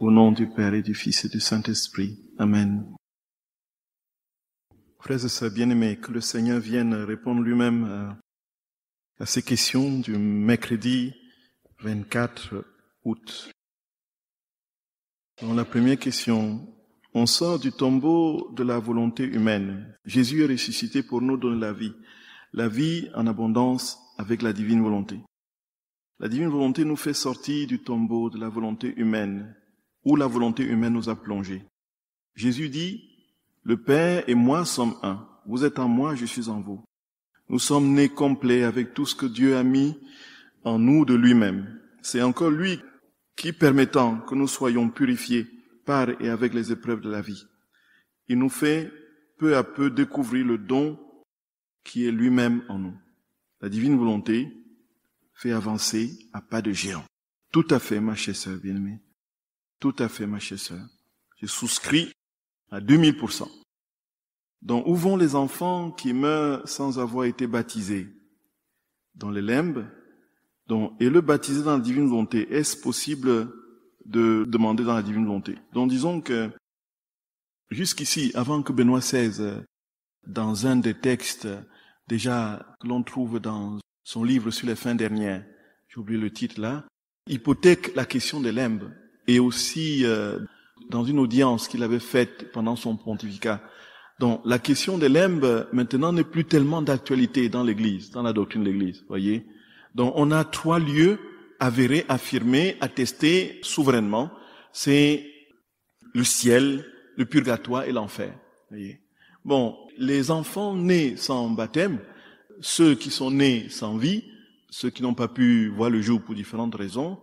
Au nom du Père et du Fils et du Saint-Esprit. Amen. Frères et sœurs bien-aimés, que le Seigneur vienne répondre lui-même à ces questions du mercredi 24 août. Dans la première question, on sort du tombeau de la volonté humaine. Jésus est ressuscité pour nous donner la vie en abondance avec la divine volonté. La divine volonté nous fait sortir du tombeau de la volonté humaine, où la volonté humaine nous a plongés. Jésus dit, « Le Père et moi sommes un. Vous êtes en moi, je suis en vous. » Nous sommes nés complets avec tout ce que Dieu a mis en nous de lui-même. C'est encore lui qui, permettant que nous soyons purifiés par et avec les épreuves de la vie, il nous fait peu à peu découvrir le don qui est lui-même en nous. La divine volonté fait avancer à pas de géant. Tout à fait, ma chère sœur bien-aimée. Tout à fait, ma chère sœur. Je souscris à 2000%. Donc, où vont les enfants qui meurent sans avoir été baptisés? Dans les limbes. Donc, et le baptiser dans la divine volonté, est-ce possible de demander dans la divine volonté? Donc, disons que, jusqu'ici, avant que Benoît XVI, dans un des textes, déjà, que l'on trouve dans son livre sur les fins dernières, j'ai oublié le titre là, hypothèque la question des limbes, et aussi, dans une audience qu'il avait faite pendant son pontificat. Donc, la question des limbes, maintenant, n'est plus tellement d'actualité dans l'Église, dans la doctrine de l'Église, voyez. Donc, on a 3 lieux avérés, affirmés, attestés souverainement. C'est le ciel, le purgatoire et l'enfer, voyez. Bon, les enfants nés sans baptême, ceux qui sont nés sans vie, ceux qui n'ont pas pu voir le jour pour différentes raisons,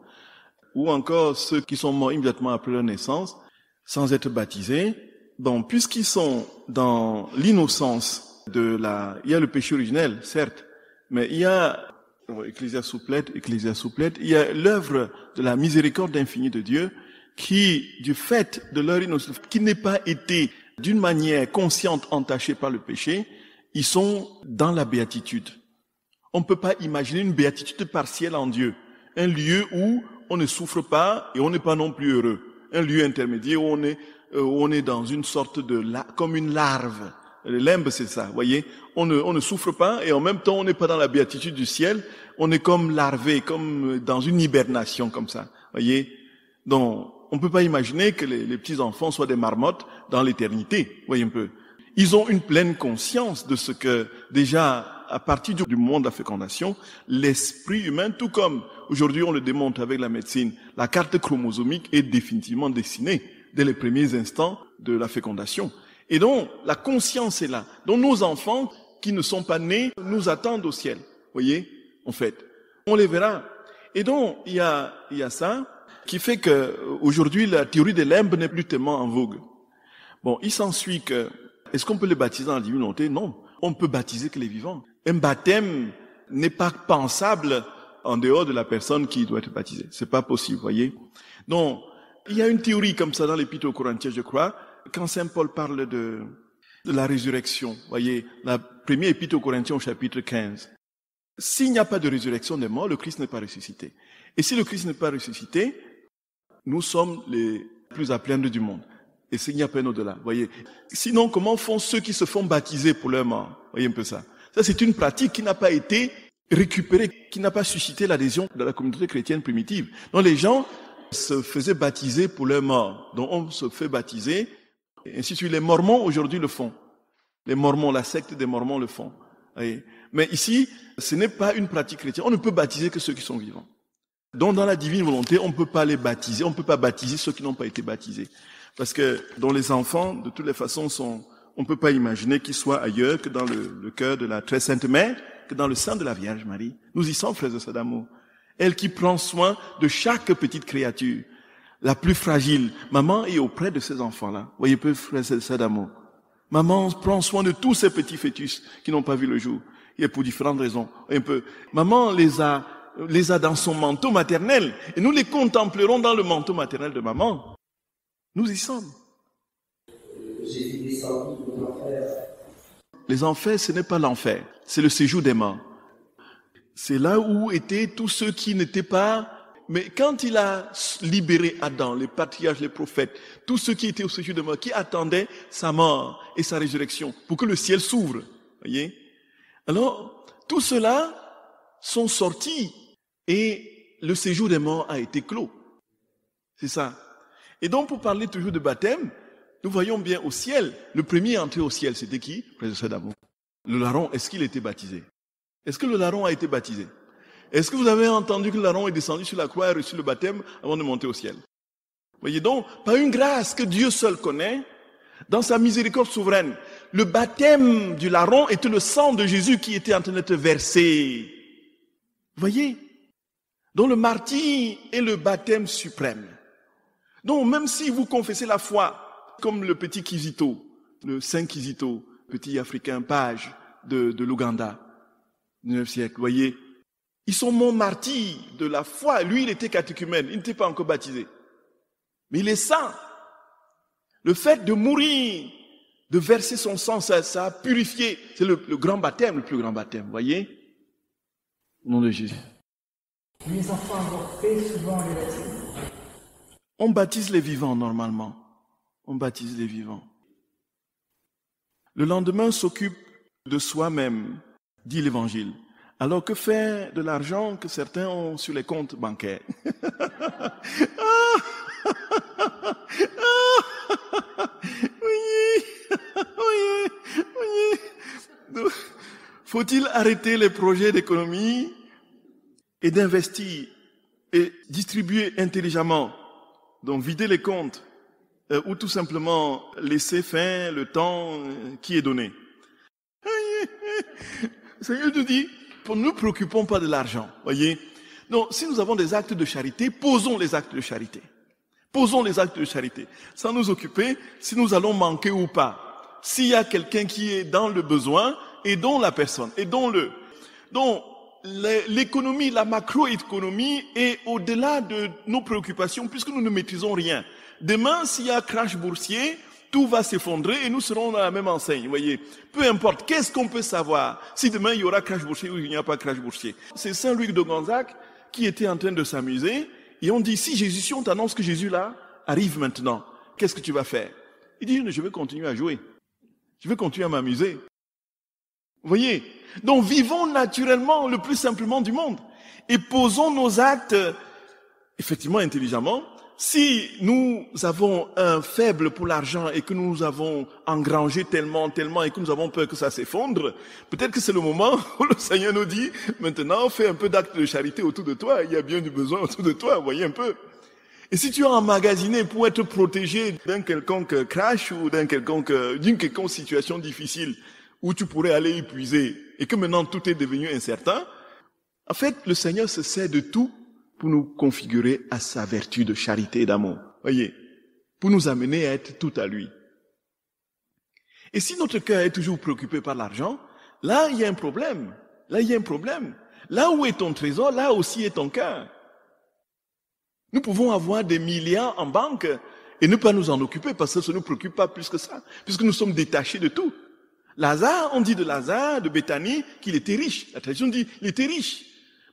ou encore ceux qui sont morts immédiatement après leur naissance, sans être baptisés. Bon, puisqu'ils sont dans l'innocence il y a le péché originel, certes, mais il y a, Ecclésiaste, il y a l'œuvre de la miséricorde infinie de Dieu qui, du fait de leur innocence, qui n'est pas été d'une manière consciente entachée par le péché, ils sont dans la béatitude. On ne peut pas imaginer une béatitude partielle en Dieu. Un lieu où on ne souffre pas et on n'est pas non plus heureux. Un lieu intermédiaire où on est dans une sorte comme une larve. Le limbe, c'est ça, voyez. On ne souffre pas et en même temps on n'est pas dans la béatitude du ciel. On est comme larvé, comme dans une hibernation comme ça, voyez. Donc, on ne peut pas imaginer que les petits enfants soient des marmottes dans l'éternité, voyez un peu. Ils ont une pleine conscience de ce que, déjà, à partir du moment de la fécondation, l'esprit humain, tout comme aujourd'hui on le démontre avec la médecine, la carte chromosomique est définitivement dessinée dès les premiers instants de la fécondation. Et donc, la conscience est là. Donc, nos enfants qui ne sont pas nés nous attendent au ciel, voyez, en fait. On les verra. Et donc, il y a ça qui fait que aujourd'hui la théorie des limbes n'est plus tellement en vogue. Bon, il s'ensuit que, est-ce qu'on peut les baptiser dans la divine volonté? Non. On peut baptiser que les vivants. Un baptême n'est pas pensable en dehors de la personne qui doit être baptisée. C'est pas possible, voyez. Donc, il y a une théorie comme ça dans l'Épître aux Corinthiens, je crois, quand Saint Paul parle de la résurrection, voyez, la première Épître aux Corinthiens au chapitre 15. S'il n'y a pas de résurrection des morts, le Christ n'est pas ressuscité. Et si le Christ n'est pas ressuscité, nous sommes les plus à plaindre du monde. Et s'il n'y a pas un au-delà, voyez. Sinon, comment font ceux qui se font baptiser pour leur mort? Voyez un peu ça. Ça, c'est une pratique qui n'a pas été récupérée, qui n'a pas suscité l'adhésion de la communauté chrétienne primitive. Donc les gens se faisaient baptiser pour leur mort. Donc on se fait baptiser, et ainsi de suite. Les Mormons aujourd'hui le font. Les Mormons, la secte des Mormons le font. Voyez. Mais ici, ce n'est pas une pratique chrétienne. On ne peut baptiser que ceux qui sont vivants. Donc dans la divine volonté, on ne peut pas les baptiser. On ne peut pas baptiser ceux qui n'ont pas été baptisés. Parce que dans les enfants, de toutes les façons, on ne peut pas imaginer qu'ils soient ailleurs que dans le cœur de la très sainte mère, que dans le sein de la Vierge Marie. Nous y sommes, frères et sœurs d'amour. Elle qui prend soin de chaque petite créature, la plus fragile. Maman est auprès de ces enfants-là. Voyez peu, frères et sœurs d'amour. Maman prend soin de tous ces petits fœtus qui n'ont pas vu le jour. Et pour différentes raisons. Un peu. Maman les a dans son manteau maternel. Et nous les contemplerons dans le manteau maternel de maman. Nous y sommes. Les enfers, ce n'est pas l'enfer. C'est le séjour des morts. C'est là où étaient tous ceux qui n'étaient pas Mais quand il a libéré Adam, les patriarches, les prophètes, tous ceux qui étaient au séjour de mort, qui attendaient sa mort et sa résurrection pour que le ciel s'ouvre, voyez? Alors, tous ceux-là sont sortis et le séjour des morts a été clos. C'est ça. Et donc, pour parler toujours de baptême, nous voyons bien au ciel, le premier entré au ciel, c'était qui? Frère d'amour. Le larron, est-ce qu'il était baptisé? Est-ce que le larron a été baptisé? Est-ce que vous avez entendu que le larron est descendu sur la croix et a reçu le baptême avant de monter au ciel? Voyez donc, par une grâce que Dieu seul connaît, dans sa miséricorde souveraine, le baptême du larron était le sang de Jésus qui était en train d'être versé. Voyez? Donc le martyre est le baptême suprême. Donc même si vous confessez la foi, comme le petit Kizito, le Saint Kizito, petit africain page de l'Ouganda, du 9e siècle, voyez, ils sont mon martyr de la foi. Lui, il était catéchumène, il n'était pas encore baptisé. Mais il est saint. Le fait de mourir, de verser son sang, ça a purifié. C'est le grand baptême, le plus grand baptême, voyez? Au nom de Jésus. Les enfants avortés, souvent les baptêmes. On baptise les vivants normalement. On baptise les vivants. Le lendemain s'occupe de soi-même, dit l'Évangile. Alors que faire de l'argent que certains ont sur les comptes bancaires? Oui. Faut-il arrêter les projets d'économie et d'investir et distribuer intelligemment, donc vider les comptes, ou tout simplement laisser faire le temps qui est donné? Le Seigneur nous dit, ne nous préoccupons pas de l'argent, voyez. Donc, si nous avons des actes de charité, posons les actes de charité. Posons les actes de charité, sans nous occuper si nous allons manquer ou pas. S'il y a quelqu'un qui est dans le besoin, aidons la personne, aidons-le. Donc, l'économie, la macroéconomie est au-delà de nos préoccupations puisque nous ne maîtrisons rien. Demain, s'il y a crash boursier, tout va s'effondrer et nous serons dans la même enseigne, voyez. Peu importe, qu'est-ce qu'on peut savoir si demain il y aura crash boursier ou il n'y a pas crash boursier? C'est Saint Louis de Gonzague qui était en train de s'amuser et on dit, si on t'annonce que Jésus là arrive maintenant, qu'est-ce que tu vas faire? Il dit, je vais continuer à jouer. Je vais continuer à m'amuser. Vous voyez? Donc vivons naturellement le plus simplement du monde et posons nos actes effectivement intelligemment. Si nous avons un faible pour l'argent et que nous avons engrangé tellement et que nous avons peur que ça s'effondre, peut-être que c'est le moment où le Seigneur nous dit, maintenant fais un peu d'actes de charité autour de toi, il y a bien du besoin autour de toi, voyez un peu. Et si tu as emmagasiné pour être protégé d'un quelconque crash ou d'une quelconque situation difficile où tu pourrais aller épuiser et que maintenant tout est devenu incertain, en fait, le Seigneur se sert de tout pour nous configurer à sa vertu de charité et d'amour. Voyez, pour nous amener à être tout à lui. Et si notre cœur est toujours préoccupé par l'argent, là, il y a un problème. Là où est ton trésor, là aussi est ton cœur. Nous pouvons avoir des milliards en banque et ne pas nous en occuper parce que ça ne nous préoccupe pas plus que ça, puisque nous sommes détachés de tout. Lazare, on dit de Lazare, de Béthanie, qu'il était riche. La tradition dit qu'il était riche.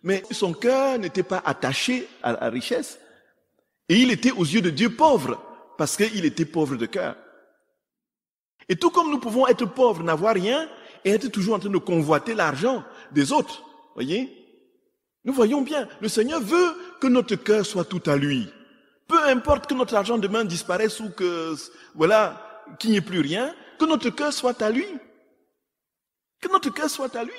Mais son cœur n'était pas attaché à la richesse. Et il était aux yeux de Dieu pauvre, parce qu'il était pauvre de cœur. Et tout comme nous pouvons être pauvres, n'avoir rien, et être toujours en train de convoiter l'argent des autres, voyez? Nous voyons bien, le Seigneur veut que notre cœur soit tout à lui. Peu importe que notre argent demain disparaisse ou que, voilà, qu'il n'y ait plus rien, que notre cœur soit à lui. Que notre cœur soit à lui.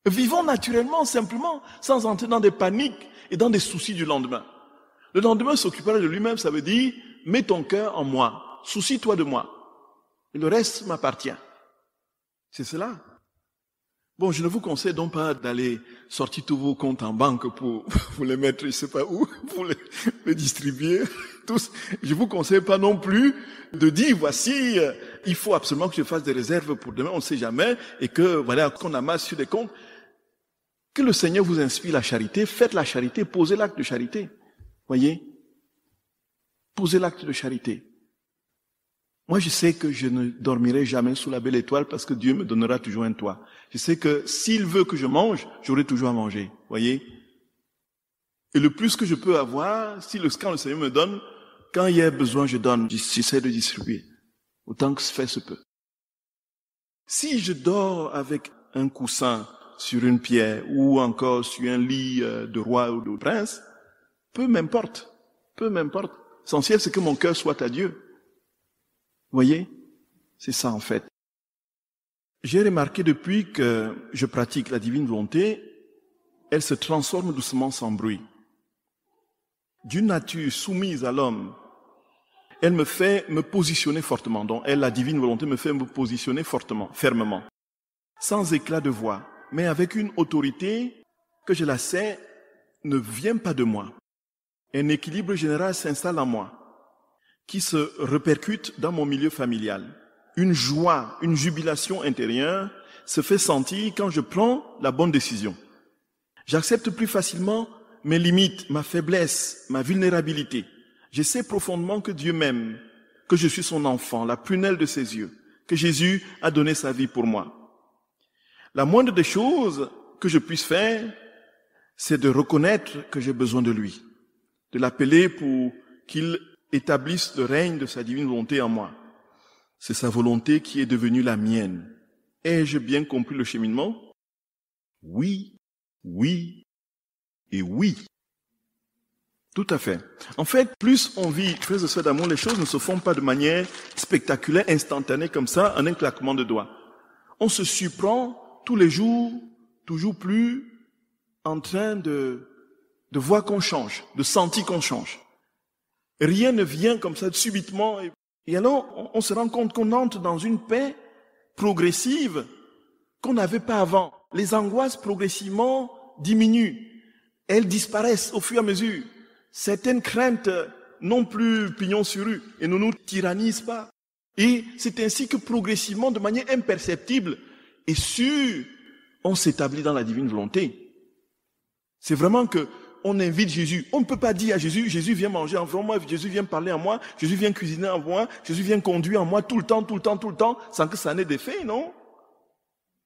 Vivons naturellement, simplement, sans entrer dans des paniques et dans des soucis du lendemain. Le lendemain s'occupera de lui-même, ça veut dire, mets ton cœur en moi, soucie-toi de moi. Et le reste m'appartient. C'est cela. Bon, je ne vous conseille donc pas d'aller sortir tous vos comptes en banque pour les mettre, je sais pas où, pour les distribuer tous. Je vous conseille pas non plus de dire, voici, il faut absolument que je fasse des réserves pour demain, on ne sait jamais, et que, voilà, qu'on amasse sur des comptes. Que le Seigneur vous inspire la charité, faites la charité, posez l'acte de charité. Voyez? Posez l'acte de charité. Moi, je sais que je ne dormirai jamais sous la belle étoile parce que Dieu me donnera toujours un toit. Je sais que s'il veut que je mange, j'aurai toujours à manger. Voyez? Et le plus que je peux avoir, quand le Seigneur me donne, quand il y a besoin, je donne. J'essaie de distribuer. Autant que faire se peut. Si je dors avec un coussin sur une pierre ou encore sur un lit de roi ou de prince, peu m'importe. L'essentiel, c'est que mon cœur soit à Dieu. Vous voyez? C'est ça en fait. J'ai remarqué depuis que je pratique la divine volonté, elle se transforme doucement sans bruit. D'une nature soumise à l'homme, elle me fait me positionner fortement. Donc elle, la divine volonté, me fait me positionner fortement, fermement, sans éclat de voix, mais avec une autorité que je la sais ne vient pas de moi. Un équilibre général s'installe en moi, qui se répercute dans mon milieu familial. Une joie, une jubilation intérieure se fait sentir quand je prends la bonne décision. J'accepte plus facilement mes limites, ma faiblesse, ma vulnérabilité. Je sais profondément que Dieu m'aime, que je suis son enfant, la prunelle de ses yeux, que Jésus a donné sa vie pour moi. La moindre des choses que je puisse faire, c'est de reconnaître que j'ai besoin de lui, de l'appeler pour qu'il établisse le règne de sa divine volonté en moi. C'est sa volonté qui est devenue la mienne. Ai-je bien compris le cheminement? Oui, oui et oui. Tout à fait. En fait, plus on vit, frères et sœurs d'amour, les choses ne se font pas de manière spectaculaire, instantanée comme ça, en un claquement de doigts. On se surprend tous les jours, toujours plus en train de voir qu'on change, de sentir qu'on change. Rien ne vient comme ça subitement. Et alors, on se rend compte qu'on entre dans une paix progressive qu'on n'avait pas avant. Les angoisses progressivement diminuent. Elles disparaissent au fur et à mesure. Certaines craintes n'ont plus pignon sur rue et ne nous tyrannisent pas. Et c'est ainsi que progressivement, de manière imperceptible et sûre, on s'établit dans la divine volonté. C'est vraiment que on invite Jésus. On ne peut pas dire à Jésus, Jésus vient manger en moi, Jésus vient parler en moi, Jésus vient cuisiner en moi, Jésus vient conduire en moi tout le temps, sans que ça n'ait d'effet, non?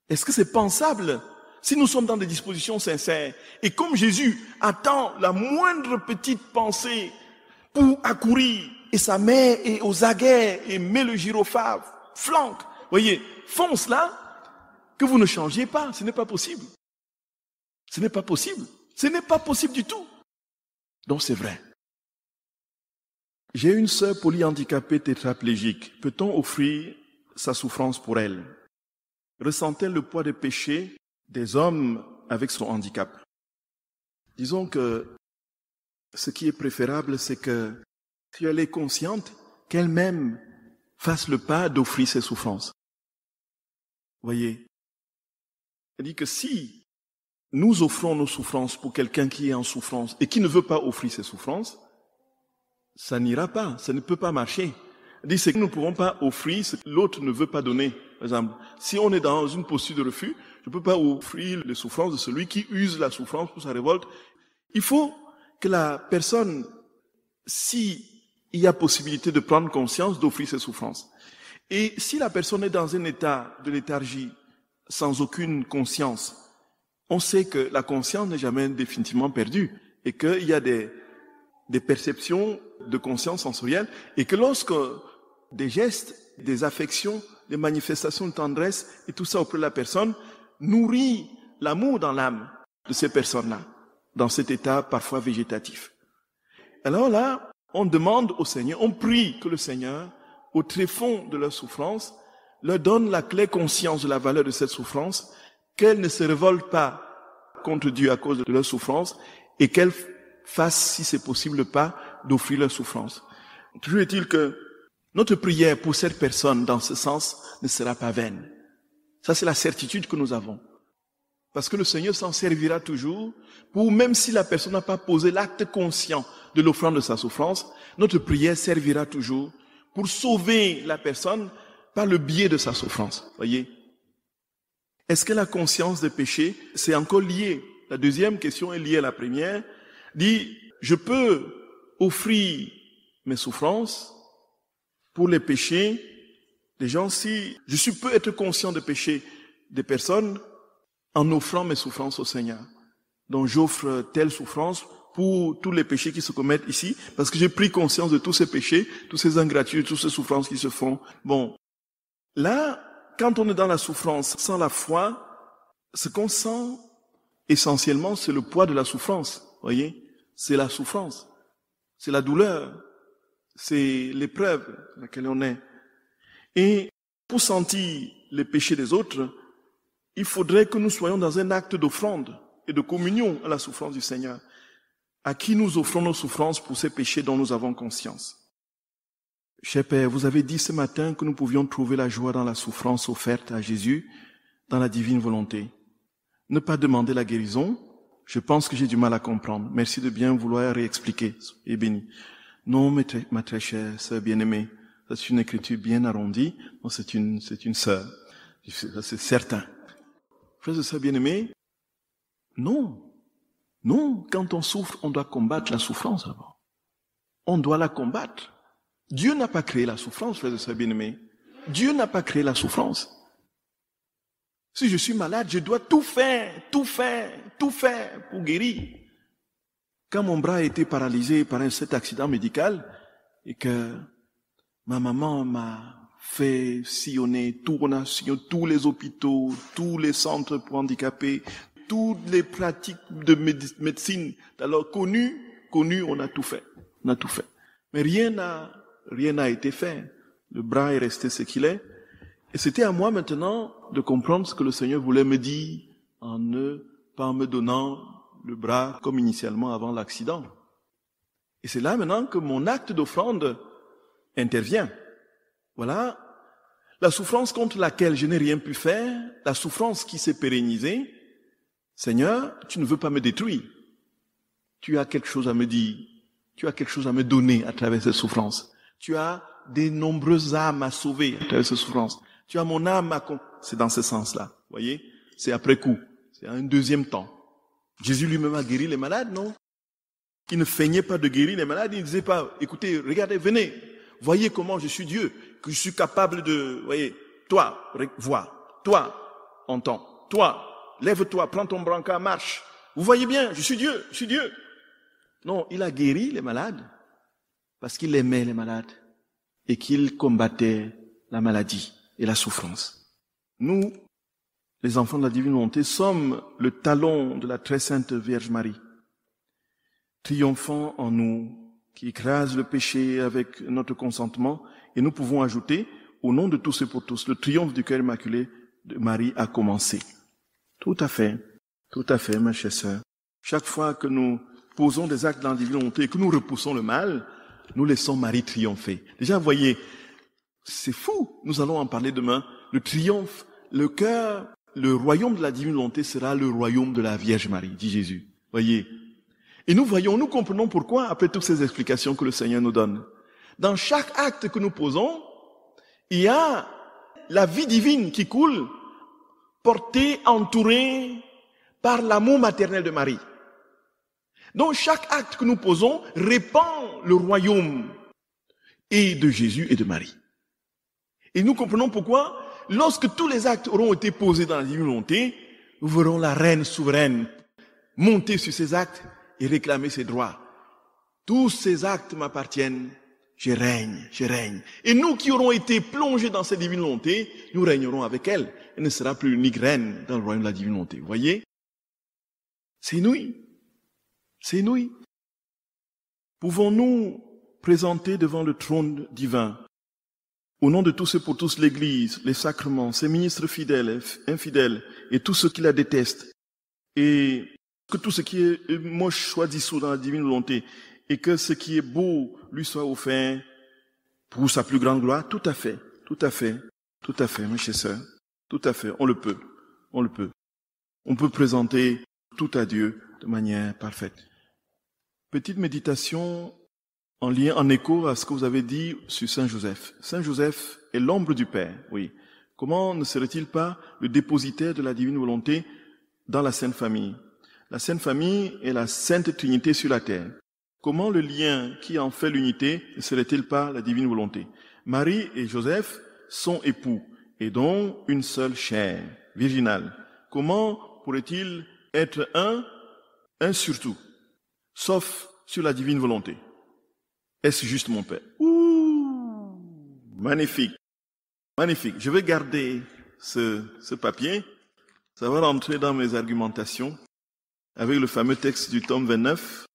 Est-ce que c'est pensable? Si nous sommes dans des dispositions sincères, et comme Jésus attend la moindre petite pensée pour accourir, et sa mère est aux aguets, et met le gyrophare, flanque, voyez, fonce là, que vous ne changiez pas, ce n'est pas possible. Ce n'est pas possible. Ce n'est pas possible du tout. Donc c'est vrai. J'ai une sœur polyhandicapée tétraplégique. Peut-on offrir sa souffrance pour elle? Ressent-elle le poids des péchés des hommes avec son handicap? Disons que ce qui est préférable, c'est que si elle est consciente, qu'elle-même fasse le pas d'offrir ses souffrances. Voyez, elle dit que si nous offrons nos souffrances pour quelqu'un qui est en souffrance et qui ne veut pas offrir ses souffrances, ça n'ira pas, ça ne peut pas marcher. Elle dit que nous ne pouvons pas offrir ce que l'autre ne veut pas donner. Par exemple, si on est dans une posture de refus, je ne peux pas offrir les souffrances de celui qui use la souffrance pour sa révolte. Il faut que la personne, si il y a possibilité de prendre conscience, d'offrir ses souffrances. Et si la personne est dans un état de léthargie, sans aucune conscience, on sait que la conscience n'est jamais définitivement perdue et qu'il y a des perceptions de conscience sensorielle et que lorsque des gestes, des affections, des manifestations de tendresse et tout ça auprès de la personne nourrit l'amour dans l'âme de ces personnes-là, dans cet état parfois végétatif. Alors là, on demande au Seigneur, on prie que le Seigneur, au tréfonds de leur souffrance, leur donne la claire conscience de la valeur de cette souffrance, qu'elles ne se révoltent pas contre Dieu à cause de leur souffrance et qu'elles fassent, si c'est possible, le pas d'offrir leur souffrance. Toujours est-il que notre prière pour cette personne, dans ce sens, ne sera pas vaine. Ça, c'est la certitude que nous avons. Parce que le Seigneur s'en servira toujours pour, même si la personne n'a pas posé l'acte conscient de l'offrande de sa souffrance, notre prière servira toujours pour sauver la personne par le biais de sa souffrance. Voyez? Est-ce que la conscience des péchés, c'est encore lié? La deuxième question est liée à la première. Dit, je peux offrir mes souffrances pour les péchés des gens si je peux être conscient des péchés des personnes en offrant mes souffrances au Seigneur. Donc j'offre telle souffrance pour tous les péchés qui se commettent ici, parce que j'ai pris conscience de tous ces péchés, toutes ces ingratitudes, toutes ces souffrances qui se font. Bon, là, quand on est dans la souffrance sans la foi, ce qu'on sent essentiellement, c'est le poids de la souffrance. Voyez, c'est la souffrance, c'est la douleur, c'est l'épreuve dans laquelle on est. Et pour sentir les péchés des autres, il faudrait que nous soyons dans un acte d'offrande et de communion à la souffrance du Seigneur, à qui nous offrons nos souffrances pour ces péchés dont nous avons conscience. Cher Père, vous avez dit ce matin que nous pouvions trouver la joie dans la souffrance offerte à Jésus, dans la divine volonté. Ne pas demander la guérison, je pense que j'ai du mal à comprendre. Merci de bien vouloir réexpliquer. Et béni. Non, ma très chère sœur bien-aimée, c'est une écriture bien arrondie. Non, c'est une sœur. C'est certain. Frères et sœurs bien-aimés, non. Non, quand on souffre, on doit combattre la souffrance d'abord. On doit la combattre. Dieu n'a pas créé la souffrance, frères et sœurs bien-aimés. Dieu n'a pas créé la souffrance. Si je suis malade, je dois tout faire pour guérir. Quand mon bras a été paralysé par cet accident médical et que ma maman m'a fait sillonner, tous les hôpitaux, tous les centres pour handicapés, toutes les pratiques de médecine, alors connues, on a tout fait. On a tout fait. Mais rien n'a été fait. Le bras est resté ce qu'il est. Et c'était à moi maintenant de comprendre ce que le Seigneur voulait me dire pas en me donnant le bras comme initialement avant l'accident. Et c'est là maintenant que mon acte d'offrande intervient. Voilà. La souffrance contre laquelle je n'ai rien pu faire, la souffrance qui s'est pérennisée, Seigneur, tu ne veux pas me détruire. Tu as quelque chose à me dire. Tu as quelque chose à me donner à travers cette souffrance. Tu as des nombreuses âmes à sauver à travers cette souffrance. Tu as mon âme à... C'est dans ce sens-là. Voyez? C'est après coup. C'est un deuxième temps. Jésus lui-même a guéri les malades, non? Il ne feignait pas de guérir les malades. Il ne disait pas, écoutez, regardez, venez. Voyez comment je suis Dieu. Que je suis capable de... Voyez, toi, vois. Toi, entends. Toi, lève-toi, prends ton brancard, marche. Vous voyez bien, je suis Dieu, je suis Dieu. Non, il a guéri les malades parce qu'il aimait les malades et qu'il combattait la maladie et la souffrance. Nous, les enfants de la divine volonté, sommes le talon de la très sainte Vierge Marie, triomphant en nous, qui écrase le péché avec notre consentement, et nous pouvons ajouter, au nom de tous et pour tous, le triomphe du cœur immaculé de Marie a commencé. Tout à fait, ma chère sœur. Chaque fois que nous posons des actes dans la divine volonté et que nous repoussons le mal, nous laissons Marie triompher. Déjà, vous voyez, c'est fou. Nous allons en parler demain. Le triomphe, le cœur, le royaume de la divine volonté sera le royaume de la Vierge Marie, dit Jésus. Voyez. Et nous voyons, nous comprenons pourquoi, après toutes ces explications que le Seigneur nous donne. Dans chaque acte que nous posons, il y a la vie divine qui coule, portée, entourée par l'amour maternel de Marie. Donc chaque acte que nous posons répand le royaume et de Jésus et de Marie. Et nous comprenons pourquoi, lorsque tous les actes auront été posés dans la divine volonté, nous verrons la reine souveraine monter sur ces actes et réclamer ses droits. Tous ces actes m'appartiennent, je règne. Et nous qui aurons été plongés dans cette divine volonté, nous régnerons avec elle. Elle ne sera plus l'unique reine dans le royaume de la divine volonté. Vous voyez? C'est inouï. C'est inouï. Pouvons-nous présenter devant le trône divin, au nom de tous et pour tous l'Église, les sacrements, ses ministres fidèles, infidèles, et tous ceux qui la détestent, et que tout ce qui est moche soit dissous dans la divine volonté, et que ce qui est beau lui soit offert pour sa plus grande gloire? Tout à fait, mes chers sœurs, tout à fait, on le peut. On peut présenter tout à Dieu de manière parfaite. Petite méditation en lien, en écho à ce que vous avez dit sur Saint Joseph. Saint Joseph est l'ombre du Père, oui. Comment ne serait-il pas le dépositaire de la divine volonté dans la Sainte Famille? La Sainte Famille est la Sainte Trinité sur la terre. Comment le lien qui en fait l'unité ne serait-il pas la divine volonté? Marie et Joseph sont époux et donc une seule chair, virginale. Comment pourrait-il être un surtout? sauf sur la divine volonté. Est-ce juste mon Père? Ouh, magnifique, magnifique. Je vais garder ce papier. Ça va rentrer dans mes argumentations avec le fameux texte du tome 29.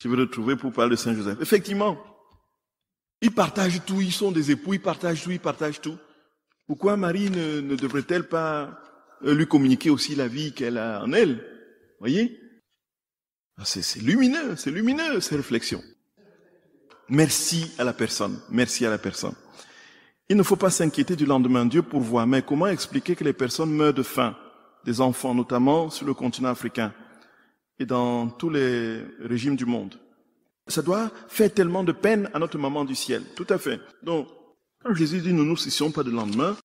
Je vais le trouver pour parler de Saint Joseph. Effectivement, ils partagent tout, ils sont des époux, ils partagent tout. Pourquoi Marie ne devrait-elle pas lui communiquer aussi la vie qu'elle a en elle? Voyez? C'est lumineux, ces réflexions. Merci à la personne. Il ne faut pas s'inquiéter du lendemain. Dieu pourvoit. Mais comment expliquer que les personnes meurent de faim? Des enfants, notamment sur le continent africain et dans tous les régimes du monde. Ça doit faire tellement de peine à notre maman du ciel. Tout à fait. Donc, quand Jésus dit nous ne nous soucions pas du lendemain,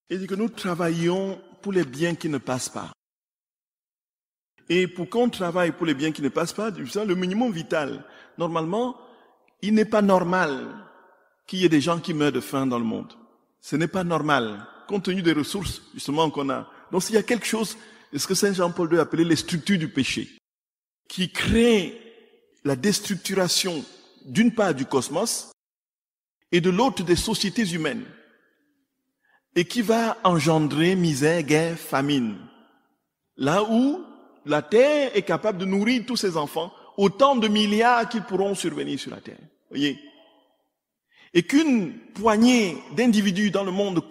il dit que nous travaillons pour les biens qui ne passent pas. Et pour qu'on travaille pour les biens qui ne passent pas, le minimum vital, normalement, il n'est pas normal qu'il y ait des gens qui meurent de faim dans le monde. Ce n'est pas normal, compte tenu des ressources, justement, qu'on a. Donc, s'il y a quelque chose, ce que Saint Jean-Paul II appelait les structures du péché, qui crée la déstructuration, d'une part du cosmos, et de l'autre des sociétés humaines, et qui va engendrer misère, guerre, famine. Là où la Terre est capable de nourrir tous ses enfants, autant de milliards qu'ils pourront survenir sur la Terre. Voyez? Et qu'une poignée d'individus dans le monde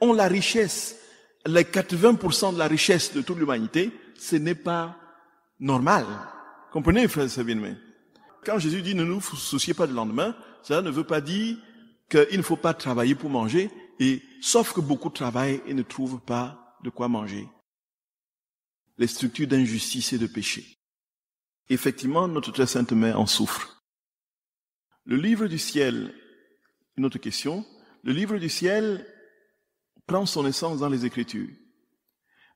ont la richesse, les 80% de la richesse de toute l'humanité, ce n'est pas normal. Comprenez, frères et sœurs bien-aimés? Quand Jésus dit ne nous souciez pas du lendemain, cela ne veut pas dire qu'il ne faut pas travailler pour manger, et sauf que beaucoup travaillent et ne trouvent pas de quoi manger. Les structures d'injustice et de péché. Effectivement, notre très sainte mère en souffre. Le livre du ciel, une autre question, le livre du ciel prend son essence dans les Écritures.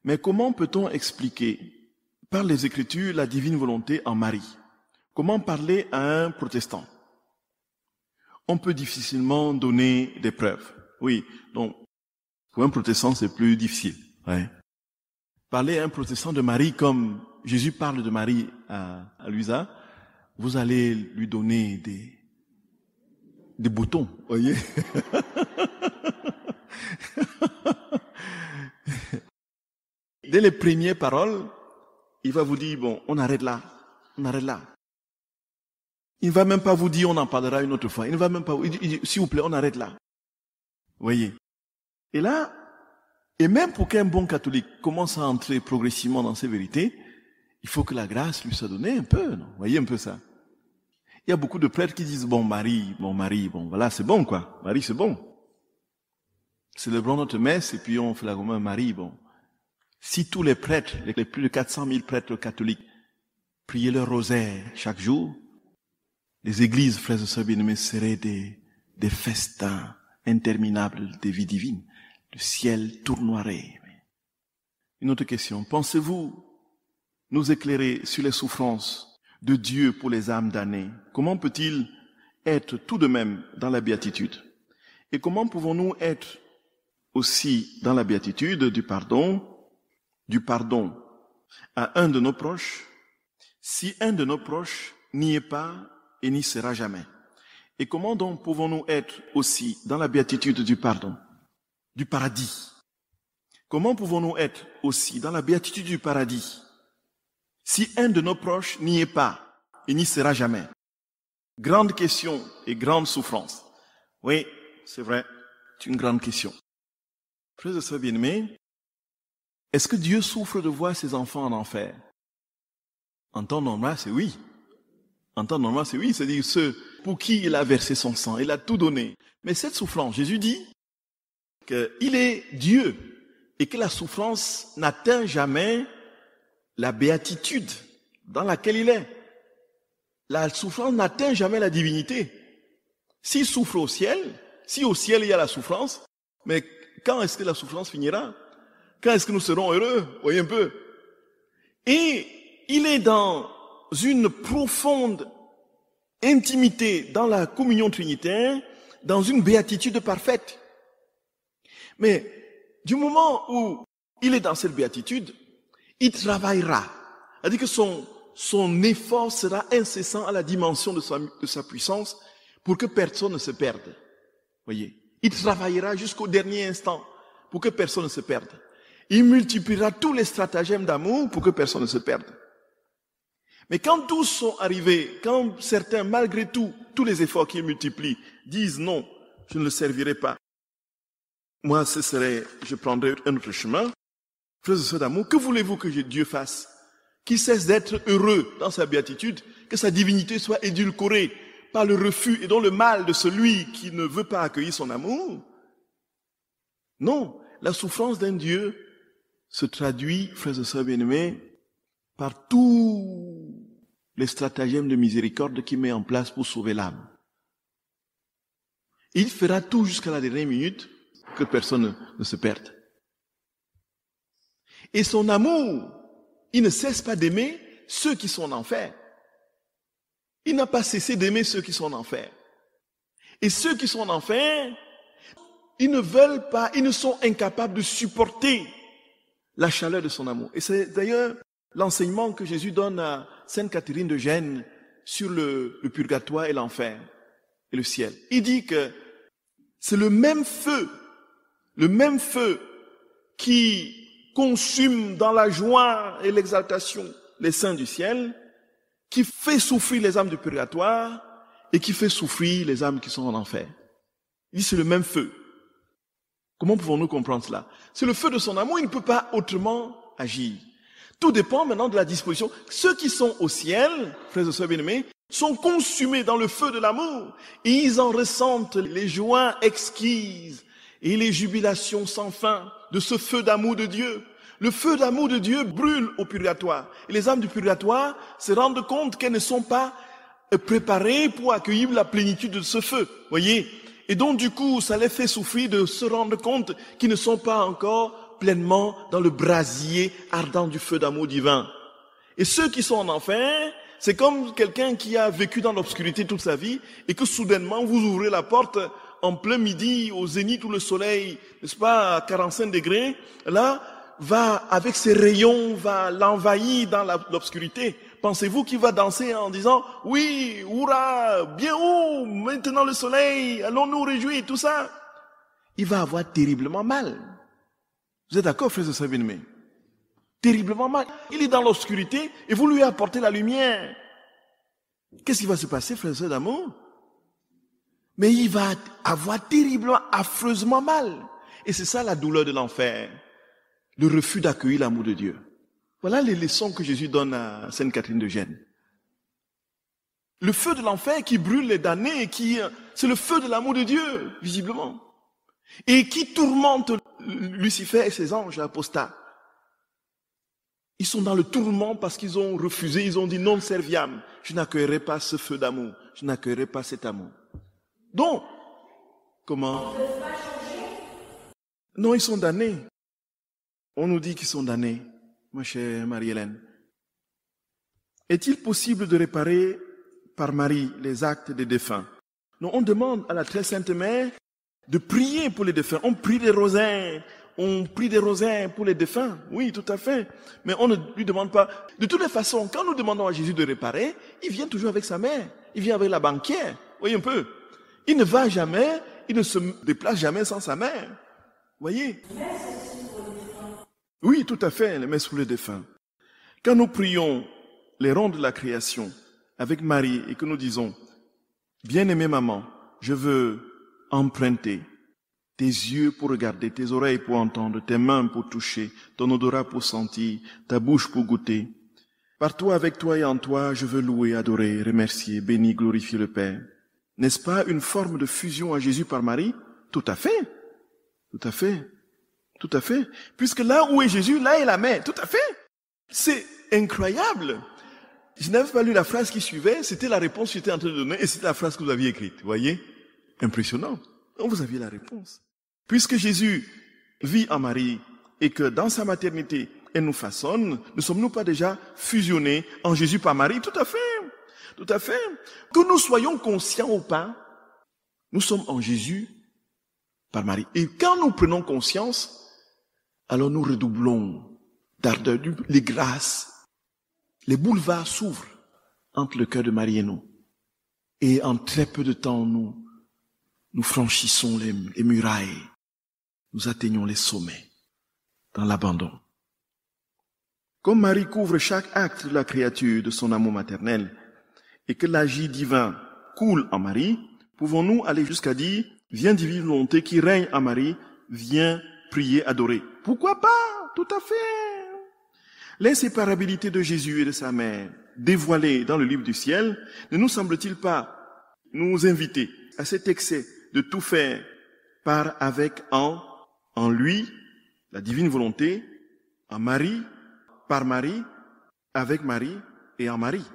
Mais comment peut-on expliquer par les Écritures la divine volonté en Marie? Comment parler à un protestant? On peut difficilement donner des preuves. Oui, donc pour un protestant c'est plus difficile. Ouais. Parler à un protestant de Marie comme Jésus parle de Marie à Luisa, vous allez lui donner des boutons, voyez. Dès les premières paroles, il va vous dire, bon, on arrête là. Il ne va même pas vous dire, on en parlera une autre fois. Il ne va même pas vous dire, s'il vous plaît, on arrête là. Voyez. Et là, et même pour qu'un bon catholique commence à entrer progressivement dans ces vérités, il faut que la grâce lui soit donnée un peu, non? Voyez un peu ça. Il y a beaucoup de prêtres qui disent, bon, Marie, voilà, c'est bon, quoi. Marie, c'est bon. Célébrons notre messe et puis on fait la romaine Marie, bon. Si tous les prêtres, les plus de 400 000 prêtres catholiques, priaient leur rosaire chaque jour, les églises, frères et sœurs bien-aimés, seraient des festins interminables des vies divines. Le ciel tournoierait. Une autre question. Pensez-vous nous éclairer sur les souffrances de Dieu pour les âmes damnées? Comment peut-il être tout de même dans la béatitude? Et comment pouvons-nous être aussi dans la béatitude du pardon à un de nos proches, si un de nos proches n'y est pas et n'y sera jamais? Et comment donc pouvons-nous être aussi dans la béatitude du pardon, du paradis? Comment pouvons-nous être aussi dans la béatitude du paradis si un de nos proches n'y est pas et n'y sera jamais? Grande question et grande souffrance. Oui, c'est vrai, c'est une grande question. Frères et sœurs bien-aimés, est-ce que Dieu souffre de voir ses enfants en enfer? En temps normal, c'est oui. En temps normal, c'est oui, c'est-à-dire ceux pour qui il a versé son sang, il a tout donné. Mais cette souffrance, Jésus dit qu'il est Dieu et que la souffrance n'atteint jamais la béatitude dans laquelle il est. La souffrance n'atteint jamais la divinité. S'il souffre au ciel, si au ciel il y a la souffrance, mais quand est-ce que la souffrance finira? Quand est-ce que nous serons heureux? Voyez un peu. Et il est dans une profonde intimité dans la communion trinitaire, dans une béatitude parfaite. Mais du moment où il est dans cette béatitude, il travaillera. C'est-à-dire que son effort sera incessant à la dimension de sa puissance pour que personne ne se perde. Voyez, il travaillera jusqu'au dernier instant pour que personne ne se perde. Il multipliera tous les stratagèmes d'amour pour que personne ne se perde. Mais quand tous sont arrivés, quand certains, malgré tout, tous les efforts qu'il multiplie, disent non, je ne le servirai pas. Moi, je prendrai un autre chemin. Frères et sœurs d'amour, que voulez-vous que Dieu fasse? Qu'il cesse d'être heureux dans sa béatitude, que sa divinité soit édulcorée par le refus et donc le mal de celui qui ne veut pas accueillir son amour? Non, la souffrance d'un Dieu se traduit, frères et sœurs bien-aimés, par tous les stratagèmes de miséricorde qu'il met en place pour sauver l'âme. Il fera tout jusqu'à la dernière minute que personne ne se perde. Et son amour, il ne cesse pas d'aimer ceux qui sont en enfer. Il n'a pas cessé d'aimer ceux qui sont en enfer. Et ceux qui sont en enfer, ils ne veulent pas, ils ne sont incapables de supporter la chaleur de son amour. Et c'est d'ailleurs l'enseignement que Jésus donne à Sainte Catherine de Gênes sur le purgatoire et l'enfer et le ciel. Il dit que c'est le même feu qui consume dans la joie et l'exaltation les saints du ciel, qui fait souffrir les âmes du purgatoire et qui fait souffrir les âmes qui sont en enfer. Il dit c'est le même feu. Comment pouvons-nous comprendre cela? C'est le feu de son amour, il ne peut pas autrement agir. Tout dépend maintenant de la disposition. Ceux qui sont au ciel, frères et sœurs bien-aimés, sont consumés dans le feu de l'amour et ils en ressentent les joies exquises et les jubilations sans fin de ce feu d'amour de Dieu. Le feu d'amour de Dieu brûle au purgatoire. Et les âmes du purgatoire se rendent compte qu'elles ne sont pas préparées pour accueillir la plénitude de ce feu. Voyez? Et donc du coup, ça les fait souffrir de se rendre compte qu'ils ne sont pas encore pleinement dans le brasier ardent du feu d'amour divin. Et ceux qui sont en enfer, c'est comme quelqu'un qui a vécu dans l'obscurité toute sa vie et que soudainement vous ouvrez la porte en plein midi, au zénith où le soleil, n'est-ce pas, à 45 degrés, là, va, avec ses rayons, va l'envahir dans l'obscurité. Pensez-vous qu'il va danser en disant, oui, hurrah, bien haut, maintenant le soleil, allons nous réjouir, tout ça? Il va avoir terriblement mal. Vous êtes d'accord, frères et sœurs bien-aimés? Terriblement mal. Il est dans l'obscurité et vous lui apportez la lumière. Qu'est-ce qui va se passer, frères et sœurs d'amour? Mais il va avoir terriblement, affreusement mal. Et c'est ça la douleur de l'enfer. Le refus d'accueillir l'amour de Dieu. Voilà les leçons que Jésus donne à Sainte Catherine de Gênes. Le feu de l'enfer qui brûle les damnés, c'est le feu de l'amour de Dieu, visiblement. Et qui tourmente Lucifer et ses anges apostats. Ils sont dans le tourment parce qu'ils ont refusé, ils ont dit non serviam. Je n'accueillerai pas ce feu d'amour. Je n'accueillerai pas cet amour. Donc, comment? Non, ils sont damnés. On nous dit qu'ils sont damnés, ma chère Marie-Hélène. Est-il possible de réparer par Marie les actes des défunts? Non, on demande à la très sainte mère de prier pour les défunts. On prie des rosaires pour les défunts. Oui, tout à fait. Mais on ne lui demande pas. De toutes les façons, quand nous demandons à Jésus de réparer, il vient toujours avec sa mère. Il vient avec la banquière. Voyez un peu. Il ne va jamais, il ne se déplace jamais sans sa mère. Voyez? Oui, tout à fait, les messes pour les défunts. Quand nous prions les rondes de la création avec Marie et que nous disons, bien-aimée maman, je veux emprunter tes yeux pour regarder, tes oreilles pour entendre, tes mains pour toucher, ton odorat pour sentir, ta bouche pour goûter. Par toi, avec toi et en toi, je veux louer, adorer, remercier, bénir, glorifier le Père. N'est-ce pas une forme de fusion à Jésus par Marie? Tout à fait. Tout à fait. Tout à fait. Puisque là où est Jésus, là est la mère. Tout à fait. C'est incroyable. Je n'avais pas lu la phrase qui suivait, c'était la réponse que j'étais en train de donner et c'était la phrase que vous aviez écrite. Vous voyez? Impressionnant. Donc vous aviez la réponse. Puisque Jésus vit en Marie et que dans sa maternité, elle nous façonne, ne sommes-nous pas déjà fusionnés en Jésus par Marie? Tout à fait. Tout à fait. Que nous soyons conscients ou pas, nous sommes en Jésus par Marie. Et quand nous prenons conscience, alors nous redoublons d'ardeur, les grâces. les boulevards s'ouvrent entre le cœur de Marie et nous. Et en très peu de temps, nous franchissons les murailles. Nous atteignons les sommets dans l'abandon. Comme Marie couvre chaque acte de la créature de son amour maternel et que l'agir divin coule en Marie, pouvons-nous aller jusqu'à dire « Viens divine volonté qui règne en Marie, viens prier, adorer ». Pourquoi pas? Tout à fait. L'inséparabilité de Jésus et de sa mère, dévoilée dans le livre du ciel, ne nous semble-t-il pas nous inviter à cet excès de tout faire par, avec, en lui, la divine volonté, en Marie, par Marie, avec Marie et en Marie.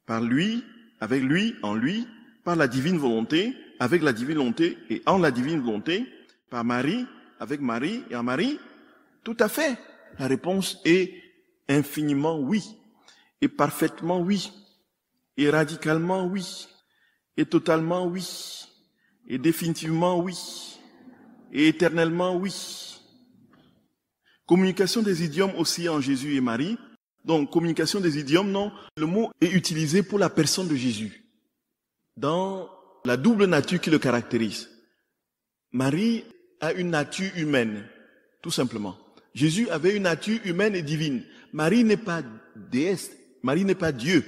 Par lui, avec lui, en lui, par la divine volonté, avec la divine volonté et en la divine volonté, par Marie, avec Marie et en Marie. Tout à fait. La réponse est infiniment oui, et parfaitement oui, et radicalement oui, et totalement oui, et définitivement oui, et éternellement oui. Communication des idiomes aussi en Jésus et Marie. Donc, communication des idiomes, non, le mot est utilisé pour la personne de Jésus, dans la double nature qui le caractérise. Marie a une nature humaine, tout simplement. Jésus avait une nature humaine et divine. Marie n'est pas déesse, Marie n'est pas Dieu.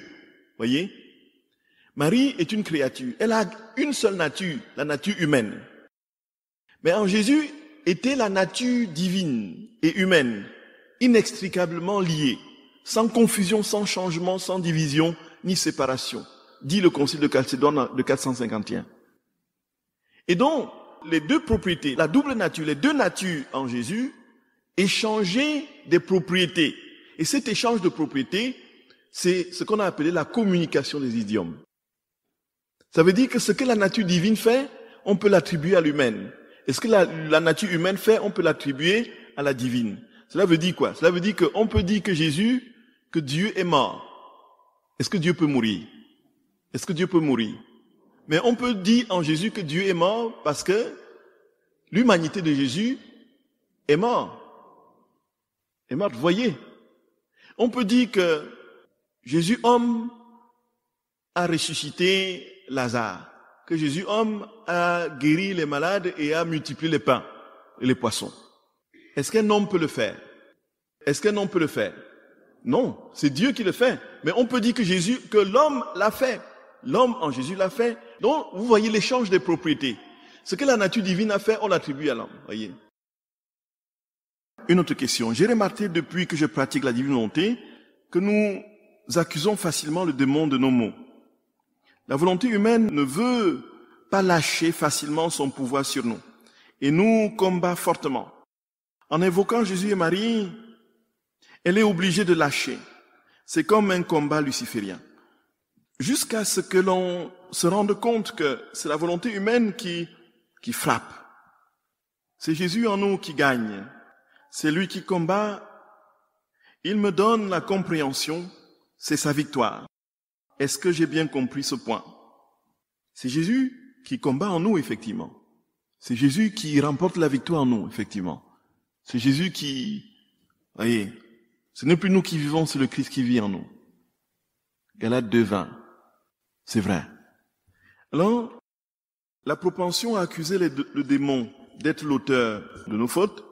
Voyez? Marie est une créature. Elle a une seule nature, la nature humaine. Mais en Jésus était la nature divine et humaine, inextricablement liée, sans confusion, sans changement, sans division, ni séparation, dit le Concile de Chalcédoine de 451. Et donc, les deux propriétés, la double nature, les deux natures en Jésus, échanger des propriétés. Et cet échange de propriétés, c'est ce qu'on a appelé la communication des idiomes. Ça veut dire que ce que la nature divine fait, on peut l'attribuer à l'humaine. Et ce que la nature humaine fait, on peut l'attribuer à la divine. Cela veut dire quoi? Cela veut dire qu'on peut dire que que Dieu est mort. Est-ce que Dieu peut mourir? Est-ce que Dieu peut mourir? Mais on peut dire en Jésus que Dieu est mort parce que l'humanité de Jésus est morte. Est morte, voyez. On peut dire que Jésus homme a ressuscité Lazare, que Jésus homme a guéri les malades et a multiplié les pains et les poissons. Est-ce qu'un homme peut le faire? Est-ce qu'un homme peut le faire? Non, c'est Dieu qui le fait. Mais on peut dire que l'homme l'a fait. L'homme en Jésus l'a fait. Donc, vous voyez l'échange des propriétés. Ce que la nature divine a fait, on l'attribue à l'homme. Voyez. Une autre question. J'ai remarqué depuis que je pratique la divine volonté que nous accusons facilement le démon de nos maux. La volonté humaine ne veut pas lâcher facilement son pouvoir sur nous et nous combat fortement. En invoquant Jésus et Marie, elle est obligée de lâcher. C'est comme un combat luciférien. Jusqu'à ce que l'on se rende compte que c'est la volonté humaine qui frappe. C'est Jésus en nous qui gagne. C'est lui qui combat. Il me donne la compréhension. C'est sa victoire. Est-ce que j'ai bien compris ce point? C'est Jésus qui combat en nous, effectivement. C'est Jésus qui remporte la victoire en nous, effectivement. C'est Jésus qui... Voyez, ce n'est plus nous qui vivons, c'est le Christ qui vit en nous. Galates 2:20. C'est vrai. Alors, la propension à accuser le démon d'être l'auteur de nos fautes,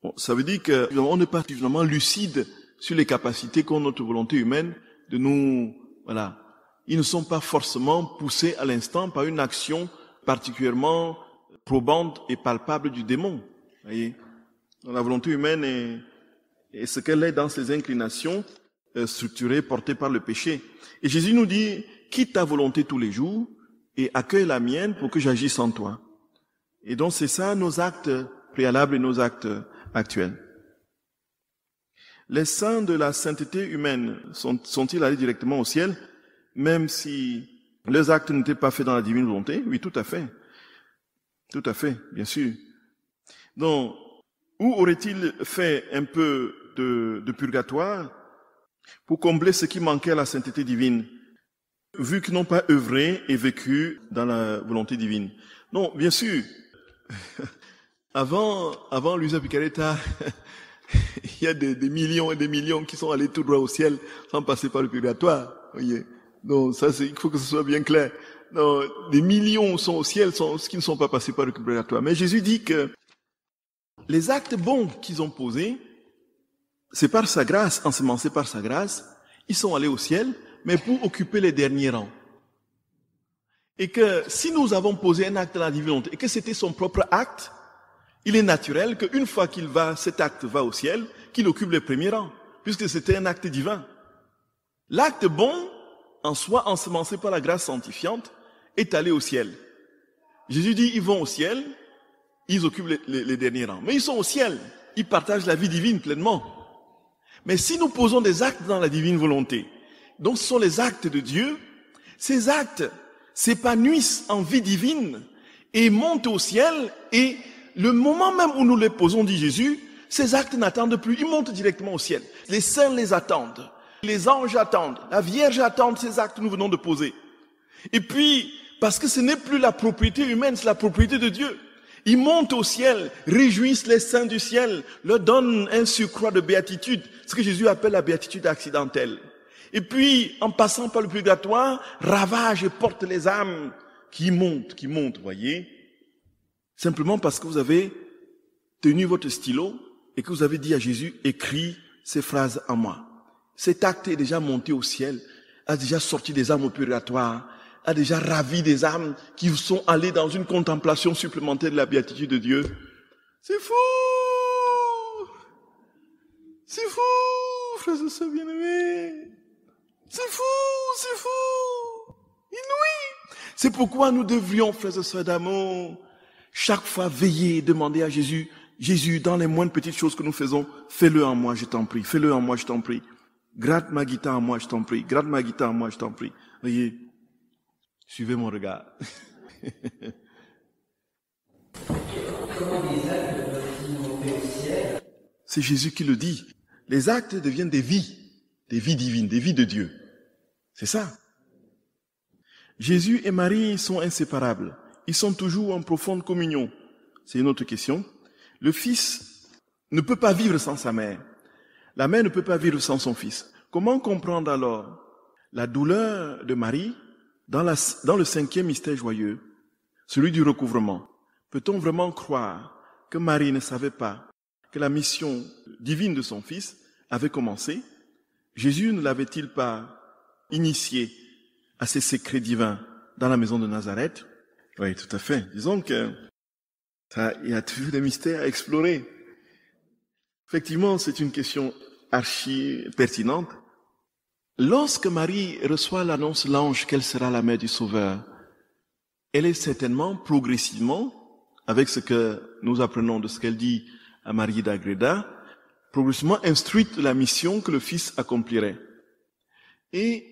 bon, ça veut dire qu'on n'est pas suffisamment lucide sur les capacités qu'ont notre volonté humaine de nous... Voilà. Ils ne sont pas forcément poussés à l'instant par une action particulièrement probante et palpable du démon. Voyez. La volonté humaine est ce qu'elle est dans ses inclinations structurées, portées par le péché. Et Jésus nous dit, quitte ta volonté tous les jours et accueille la mienne pour que j'agisse en toi. Et donc c'est ça nos actes préalables et nos actes actuels. Les saints de la sainteté humaine sont-ils allés directement au ciel, même si leurs actes n'étaient pas faits dans la divine volonté? Oui, tout à fait. Tout à fait, bien sûr. Donc, où aurait-il fait un peu de purgatoire pour combler ce qui manquait à la sainteté divine, vu qu'ils n'ont pas œuvré et vécu dans la volonté divine? Non, bien sûr. Avant Luisa Picaretta, Il y a des millions et des millions qui sont allés tout droit au ciel sans passer par le purgatoire. Voyez. Donc ça, il faut que ce soit bien clair. Non, des millions sont au ciel qui ne sont pas passés par le purgatoire. Mais Jésus dit que les actes bons qu'ils ont posés, c'est par sa grâce, ensemencés par sa grâce, ils sont allés au ciel, mais pour occuper les derniers rangs. Et que si nous avons posé un acte dans la divine volonté, et que c'était son propre acte, il est naturel qu'une fois cet acte va au ciel, qu'il occupe les premiers rangs, puisque c'était un acte divin. L'acte bon, en soi, ensemencé par la grâce sanctifiante, est allé au ciel. Jésus dit, ils vont au ciel, ils occupent les derniers rangs. Mais ils sont au ciel, ils partagent la vie divine pleinement. Mais si nous posons des actes dans la divine volonté, donc ce sont les actes de Dieu, ces actes s'épanouissent en vie divine et montent au ciel, et le moment même où nous les posons, dit Jésus, ces actes n'attendent plus, ils montent directement au ciel. Les saints les attendent, les anges attendent, la Vierge attend ces actes que nous venons de poser. Et puis, parce que ce n'est plus la propriété humaine, c'est la propriété de Dieu. Ils montent au ciel, réjouissent les saints du ciel, leur donnent un surcroît de béatitude, ce que Jésus appelle la béatitude accidentelle. Et puis, en passant par le purgatoire, ravagent et portent les âmes qui montent, voyez. Simplement parce que vous avez tenu votre stylo et que vous avez dit à Jésus, écris ces phrases à moi. Cet acte est déjà monté au ciel, a déjà sorti des âmes au purgatoire, a déjà ravi des âmes qui sont allées dans une contemplation supplémentaire de la béatitude de Dieu. C'est fou! C'est fou, frères et sœurs bien-aimés! C'est fou! Inouï! C'est pourquoi nous devrions, frères et sœurs d'amour, chaque fois veiller et demander à Jésus, Jésus, dans les moindres petites choses que nous faisons, fais-le en moi, je t'en prie, fais-le en moi, je t'en prie. Gratte ma guitare en moi, je t'en prie, gratte ma guitare en moi, je t'en prie. Voyez, suivez mon regard. C'est Jésus qui le dit. Les actes deviennent des vies divines, des vies de Dieu. C'est ça. Jésus et Marie sont inséparables. Ils sont toujours en profonde communion. C'est une autre question. Le Fils ne peut pas vivre sans sa mère. La mère ne peut pas vivre sans son Fils. Comment comprendre alors la douleur de Marie dans le 5e mystère joyeux, celui du recouvrement? Peut-on vraiment croire que Marie ne savait pas que la mission divine de son Fils avait commencé? Jésus ne l'avait-il pas initié à ces secrets divins dans la maison de Nazareth? Oui, tout à fait. Disons que il y a toujours des mystères à explorer. Effectivement, c'est une question archi pertinente. Lorsque Marie reçoit l'annonce de l'ange qu'elle sera la mère du Sauveur, elle est certainement progressivement, avec ce que nous apprenons de ce qu'elle dit à Marie d'Agreda, progressivement instruite de la mission que le Fils accomplirait. Et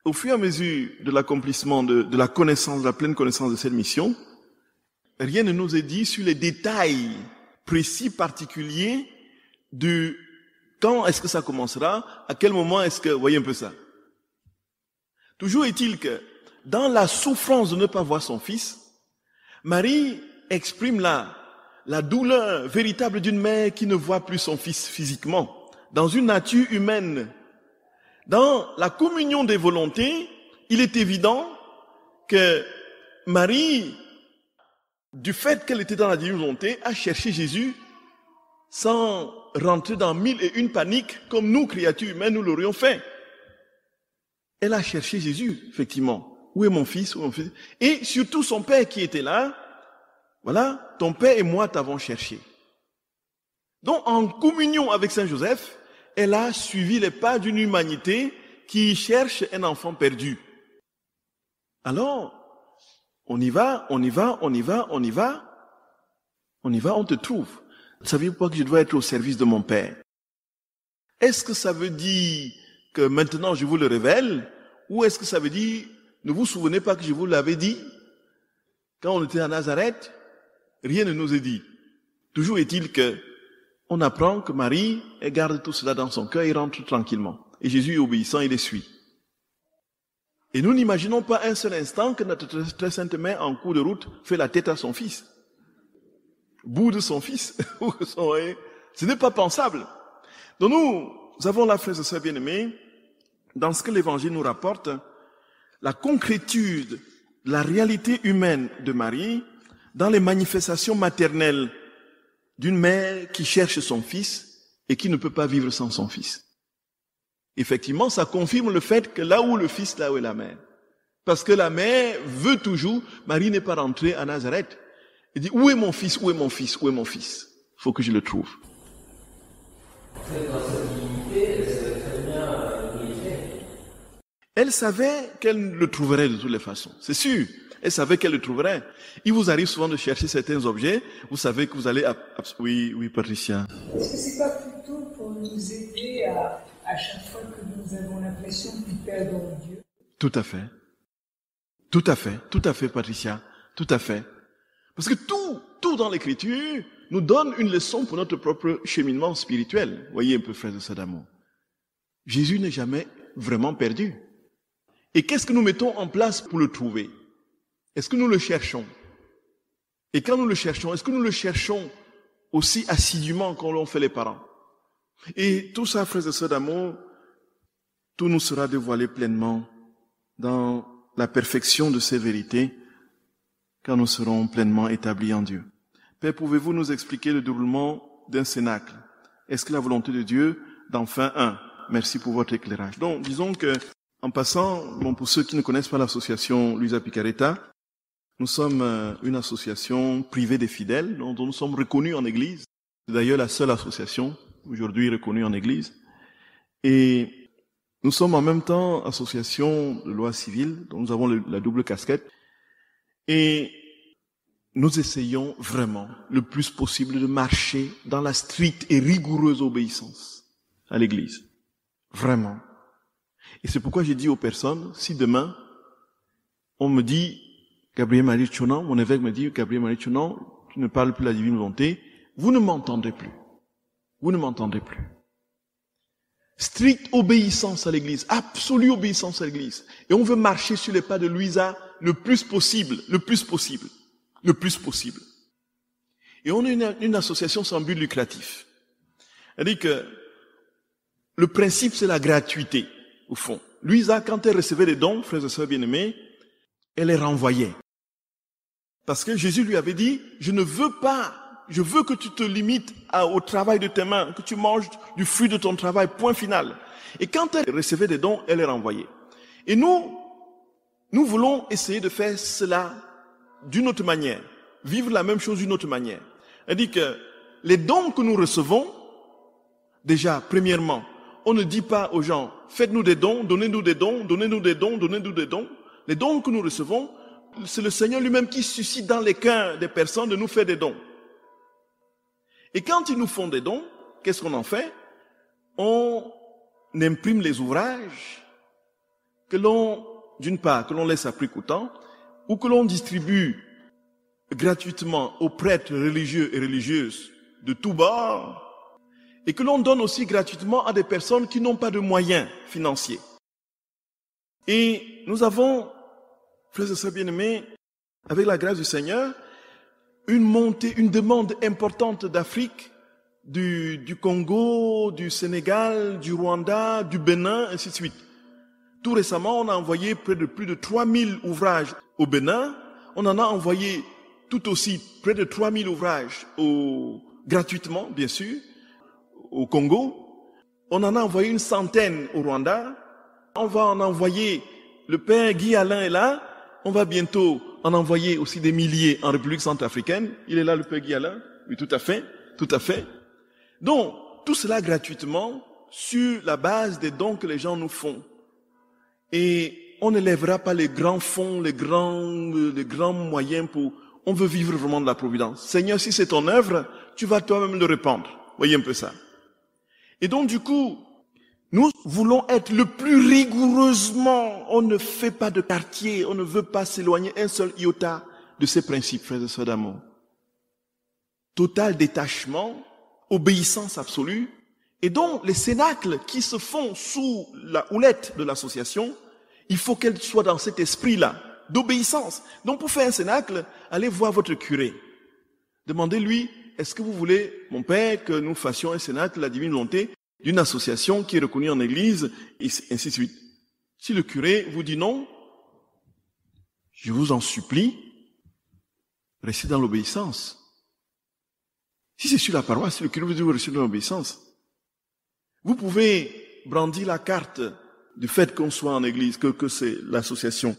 au fur et à mesure de l'accomplissement de la connaissance, de la pleine connaissance de cette mission, rien ne nous est dit sur les détails précis, particuliers de quand est-ce que ça commencera, à quel moment est-ce que, voyez un peu ça. Toujours est-il que, dans la souffrance de ne pas voir son Fils, Marie exprime la douleur véritable d'une mère qui ne voit plus son Fils physiquement, dans une nature humaine. Dans la communion des volontés, il est évident que Marie, du fait qu'elle était dans la divine volonté, a cherché Jésus sans rentrer dans 1001 paniques comme nous, créatures humaines, nous l'aurions fait. Elle a cherché Jésus, effectivement. Où est mon fils? Où est mon fils? Et surtout son père qui était là. Voilà, ton père et moi t'avons cherché. Donc, en communion avec Saint Joseph, elle a suivi les pas d'une humanité qui cherche un enfant perdu. Alors, on y va, on te trouve. Savez-vous pas que je dois être au service de mon Père? Est-ce que ça veut dire que maintenant je vous le révèle? Ou est-ce que ça veut dire, ne vous souvenez pas que je vous l'avais dit? Quand on était à Nazareth, rien ne nous est dit. Toujours est-il que on apprend que Marie, elle garde tout cela dans son cœur et rentre tranquillement. Et Jésus est obéissant, il les suit. Et nous n'imaginons pas un seul instant que notre très sainte mère, en cours de route, fait la tête à son fils. Bout de son fils. Ce n'est pas pensable. Donc nous avons là, frères et sœurs bien-aimés, dans ce que l'Évangile nous rapporte, la concrétude, la réalité humaine de Marie dans les manifestations maternelles d'une mère qui cherche son fils et qui ne peut pas vivre sans son fils. Effectivement, ça confirme le fait que là où le fils, là où est la mère. Parce que la mère veut toujours, Marie n'est pas rentrée à Nazareth. Elle dit, où est mon fils, où est mon fils, où est mon fils? Il faut que je le trouve. Elle savait qu'elle le trouverait de toutes les façons. C'est sûr. Elle savait qu'elle le trouverait. Il vous arrive souvent de chercher certains objets. Vous savez que vous allez... Oui, Patricia. Est-ce que c'est pas plutôt pour nous aider à chaque fois que nous avons l'impression que nous perdons Dieu? Tout à fait. Tout à fait, Patricia. Tout à fait. Parce que tout dans l'Écriture nous donne une leçon pour notre propre cheminement spirituel. Voyez un peu, frères et sœurs d'amour. Jésus n'est jamais vraiment perdu. Et qu'est-ce que nous mettons en place pour le trouver? Est-ce que nous le cherchons? Et quand nous le cherchons, est-ce que nous le cherchons aussi assidûment qu'on l'ont fait les parents? Et tout ça, frères et sœurs d'amour, tout nous sera dévoilé pleinement dans la perfection de ces vérités quand nous serons pleinement établis en Dieu. Père, pouvez-vous nous expliquer le déroulement d'un cénacle? Est-ce que la volonté de Dieu d'en faire un? Merci pour votre éclairage. Donc, disons que, en passant, pour ceux qui ne connaissent pas l'association Luisa Picaretta, nous sommes une association privée des fidèles, dont nous sommes reconnus en Église. C'est d'ailleurs la seule association aujourd'hui reconnue en Église. Et nous sommes en même temps association de loi civile, dont nous avons la double casquette. Et nous essayons vraiment le plus possible de marcher dans la stricte et rigoureuse obéissance à l'Église. Vraiment. Et c'est pourquoi j'ai dit aux personnes, si demain, on me dit, Gabriel-Marie Tchonan, mon évêque me dit, Gabriel-Marie Tchonan, tu ne parles plus la divine volonté, vous ne m'entendrez plus. Vous ne m'entendrez plus. Stricte obéissance à l'Église, absolue obéissance à l'Église. Et on veut marcher sur les pas de Luisa le plus possible. Et on est une association sans but lucratif. C'est-à-dire que le principe, c'est la gratuité, au fond. Luisa, quand elle recevait des dons, frères et sœurs bien-aimés, elle les renvoyait. Parce que Jésus lui avait dit, je veux que tu te limites au travail de tes mains, que tu manges du fruit de ton travail, point final. Et quand elle recevait des dons, elle les renvoyait. Et nous voulons essayer de faire cela d'une autre manière, vivre la même chose d'une autre manière. C'est-à-dire que les dons que nous recevons, déjà, premièrement, on ne dit pas aux gens, faites-nous des dons, donnez-nous des dons, donnez-nous des dons, donnez-nous des dons. Les dons que nous recevons, c'est le Seigneur lui-même qui suscite dans les cœurs des personnes de nous faire des dons. Et quand ils nous font des dons, qu'est-ce qu'on en fait? On imprime les ouvrages d'une part, que l'on laisse à prix coûtant, ou que l'on distribue gratuitement aux prêtres religieux et religieuses de tous bords, et que l'on donne aussi gratuitement à des personnes qui n'ont pas de moyens financiers. Et nous avons, frères et sœurs bien-aimés, avec la grâce du Seigneur, une demande importante d'Afrique, du Congo, du Sénégal, du Rwanda, du Bénin, ainsi de suite. Tout récemment, on a envoyé plus de 3000 ouvrages au Bénin. On en a envoyé tout aussi près de 3000 ouvrages gratuitement, bien sûr, au Congo. On en a envoyé une centaine au Rwanda. On va en envoyer, le père Guy Alain est là. On va bientôt en envoyer aussi des milliers en République centrafricaine. Il est là, le père Guy Alain. Oui, tout à fait. Donc, tout cela gratuitement sur la base des dons que les gens nous font. Et on ne lèvera pas les grands fonds, les grands moyens on veut vivre vraiment de la providence. Seigneur, si c'est ton œuvre, tu vas toi-même le répandre. Voyez un peu ça. Et donc, du coup, nous voulons être le plus rigoureusement, on ne fait pas de quartier, on ne veut pas s'éloigner un seul iota de ces principes, frères et sœurs d'amour. Total détachement, obéissance absolue, et donc les cénacles qui se font sous la houlette de l'association, il faut qu'elles soient dans cet esprit-là, d'obéissance. Donc pour faire un cénacle, allez voir votre curé. Demandez-lui, est-ce que vous voulez, mon Père, que nous fassions un cénacle, la divine volonté, d'une association qui est reconnue en Église, et ainsi de suite. Si le curé vous dit non, je vous en supplie, restez dans l'obéissance. Si c'est sur la paroisse, si le curé vous dit vous restez dans l'obéissance, vous pouvez brandir la carte du fait qu'on soit en Église, que c'est l'association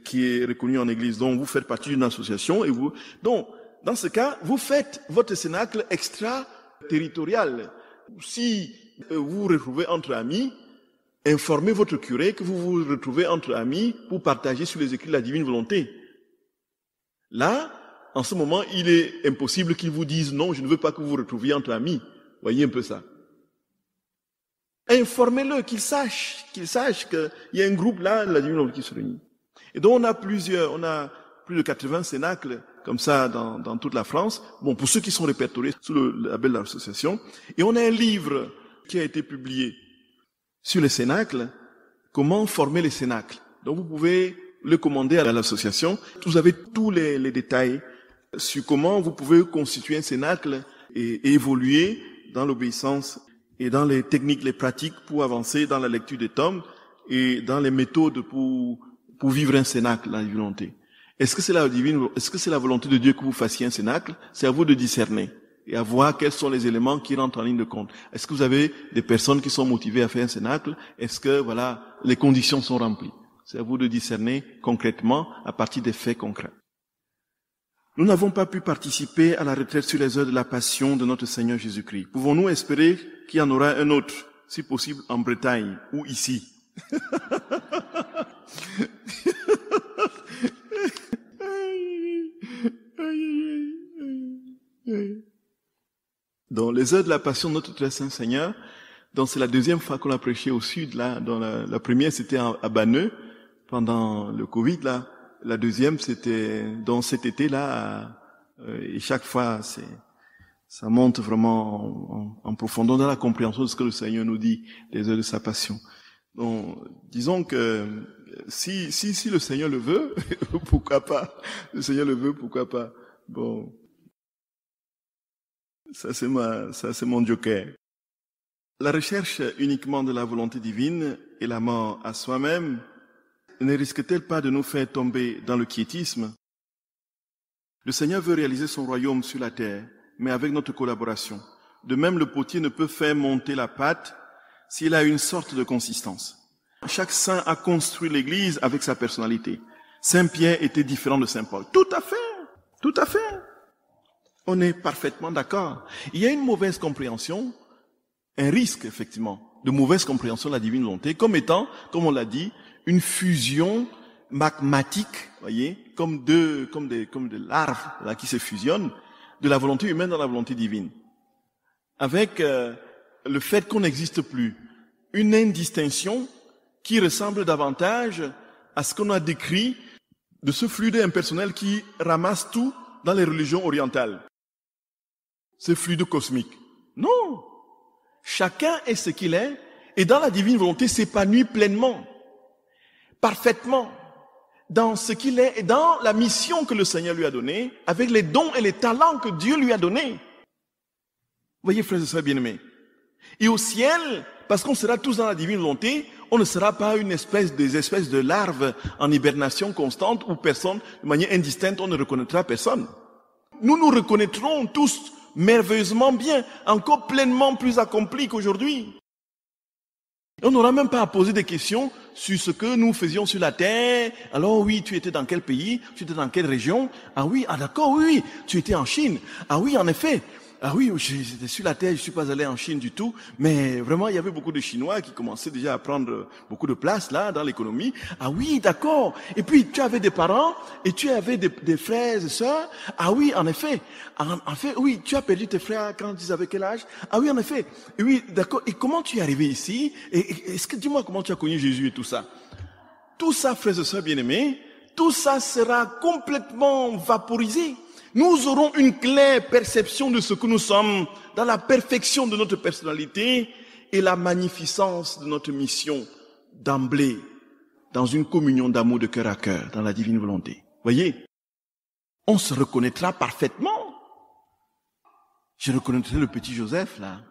qui est reconnue en Église, donc vous faites partie d'une association, et vous, donc, dans ce cas, vous faites votre cénacle extra-territorial. Si vous vous retrouvez entre amis, informez votre curé que vous vous retrouvez entre amis pour partager sur les écrits de la divine volonté. Là, en ce moment, il est impossible qu'il vous dise non, je ne veux pas que vous vous retrouviez entre amis. Voyez un peu ça. Informez-le, qu'il sache qu'il y a un groupe là, la divine volonté qui se réunit. Et donc on a plus de 80 cénacles comme ça dans toute la France. Bon, pour ceux qui sont répertoriés sous le label de l'association. Et on a un livre qui a été publié sur les cénacles, comment former les cénacles. Donc vous pouvez le commander à l'association. Vous avez tous les détails sur comment vous pouvez constituer un cénacle et évoluer dans l'obéissance et dans les techniques, les pratiques pour avancer dans la lecture des tomes et dans les méthodes pour vivre un cénacle, la volonté. Est-ce que c'est la volonté de Dieu que vous fassiez un cénacle? C'est à vous de discerner et à voir quels sont les éléments qui rentrent en ligne de compte. Est-ce que vous avez des personnes qui sont motivées à faire un cénacle? Est-ce que, les conditions sont remplies? C'est à vous de discerner concrètement à partir des faits concrets. Nous n'avons pas pu participer à la retraite sur les heures de la passion de notre Seigneur Jésus-Christ. Pouvons-nous espérer qu'il y en aura un autre, si possible en Bretagne ou ici? Dans les heures de la passion de notre très saint Seigneur, donc c'est la deuxième fois qu'on a prêché au sud, là, dans la première c'était à Banneux, pendant le Covid, là. La deuxième c'était dans cet été, là, et chaque fois ça monte vraiment en profondeur dans la compréhension de ce que le Seigneur nous dit, des heures de sa passion. Donc, disons que, si le Seigneur le veut, pourquoi pas? Le Seigneur le veut, pourquoi pas? Bon. Ça c'est mon joker. La recherche uniquement de la volonté divine et la mort à soi-même ne risque-t-elle pas de nous faire tomber dans le quiétisme? Le Seigneur veut réaliser son royaume sur la terre, mais avec notre collaboration. De même, le potier ne peut faire monter la pâte s'il a une sorte de consistance. Chaque saint a construit l'Église avec sa personnalité. Saint Pierre était différent de Saint Paul. Tout à fait. On est parfaitement d'accord. Il y a une mauvaise compréhension, un risque, effectivement, de mauvaise compréhension de la divine volonté, comme étant, comme on l'a dit, une fusion magmatique, voyez, comme des larves, là, qui se fusionnent, de la volonté humaine dans la volonté divine. Avec, le fait qu'on n'existe plus. Une indistinction qui ressemble davantage à ce qu'on a décrit de ce fluide impersonnel qui ramasse tout dans les religions orientales. Ce fluide cosmique. Non! Chacun est ce qu'il est, et dans la divine volonté s'épanouit pleinement, parfaitement, dans ce qu'il est et dans la mission que le Seigneur lui a donnée, avec les dons et les talents que Dieu lui a donnés. Voyez, frères et sœurs bien-aimés. Et au ciel, parce qu'on sera tous dans la divine volonté, on ne sera pas des espèces de larves en hibernation constante où personne, de manière indistincte, on ne reconnaîtra personne. Nous nous reconnaîtrons tous merveilleusement bien, encore pleinement plus accomplis qu'aujourd'hui. On n'aura même pas à poser des questions sur ce que nous faisions sur la terre. Alors oui, tu étais dans quel pays? Tu étais dans quelle région? Ah oui, d'accord, oui, tu étais en Chine. Ah oui, en effet. Ah oui, j'étais sur la terre, je suis pas allé en Chine du tout, mais vraiment, il y avait beaucoup de Chinois qui commençaient déjà à prendre beaucoup de place là, dans l'économie. Ah oui, d'accord. Et puis, tu avais des parents, et tu avais des frères et sœurs. Ah oui, en effet. En fait, oui, tu as perdu tes frères quand ils avaient quel âge? Ah oui, en effet. Et oui, d'accord. Et comment tu es arrivé ici? Dis-moi comment tu as connu Jésus et tout ça? Tout ça, frères et sœurs bien-aimés, tout ça sera complètement vaporisé. Nous aurons une claire perception de ce que nous sommes dans la perfection de notre personnalité et la magnificence de notre mission d'emblée dans une communion d'amour de cœur à cœur, dans la divine volonté. Voyez, on se reconnaîtra parfaitement. Je reconnaîtrai le petit Joseph, là.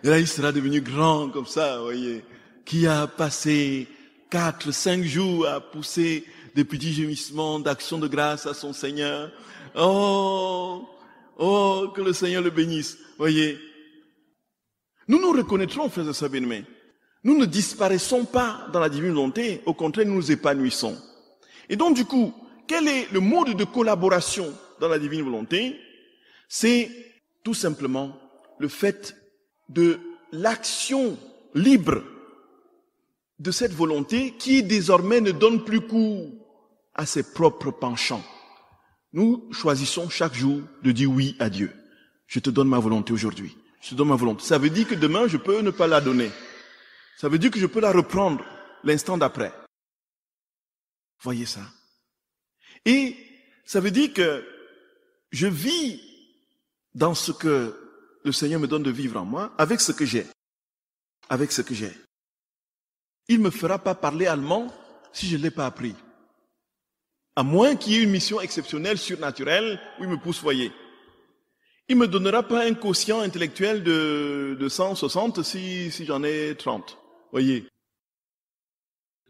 Et là, il sera devenu grand comme ça, vous voyez, qui a passé 4, 5 jours à pousser des petits gémissements d'action de grâce à son Seigneur. Oh, que le Seigneur le bénisse, voyez. Nous nous reconnaîtrons, frères et sœurs bien-aimés. Nous ne disparaissons pas dans la divine volonté, au contraire, nous nous épanouissons. Et donc, du coup, quel est le mode de collaboration dans la divine volonté? C'est tout simplement le fait de l'action libre de cette volonté qui désormais ne donne plus cours à ses propres penchants. Nous choisissons chaque jour de dire oui à Dieu. Je te donne ma volonté aujourd'hui. Je te donne ma volonté. Ça veut dire que demain, je peux ne pas la donner. Ça veut dire que je peux la reprendre l'instant d'après. Voyez ça. Et ça veut dire que je vis dans ce que le Seigneur me donne de vivre en moi, avec ce que j'ai. Avec ce que j'ai. Il ne me fera pas parler allemand si je ne l'ai pas appris. À moins qu'il y ait une mission exceptionnelle, surnaturelle, où il me pousse, voyez. Il ne me donnera pas un quotient intellectuel de 160 si j'en ai 30. Voyez.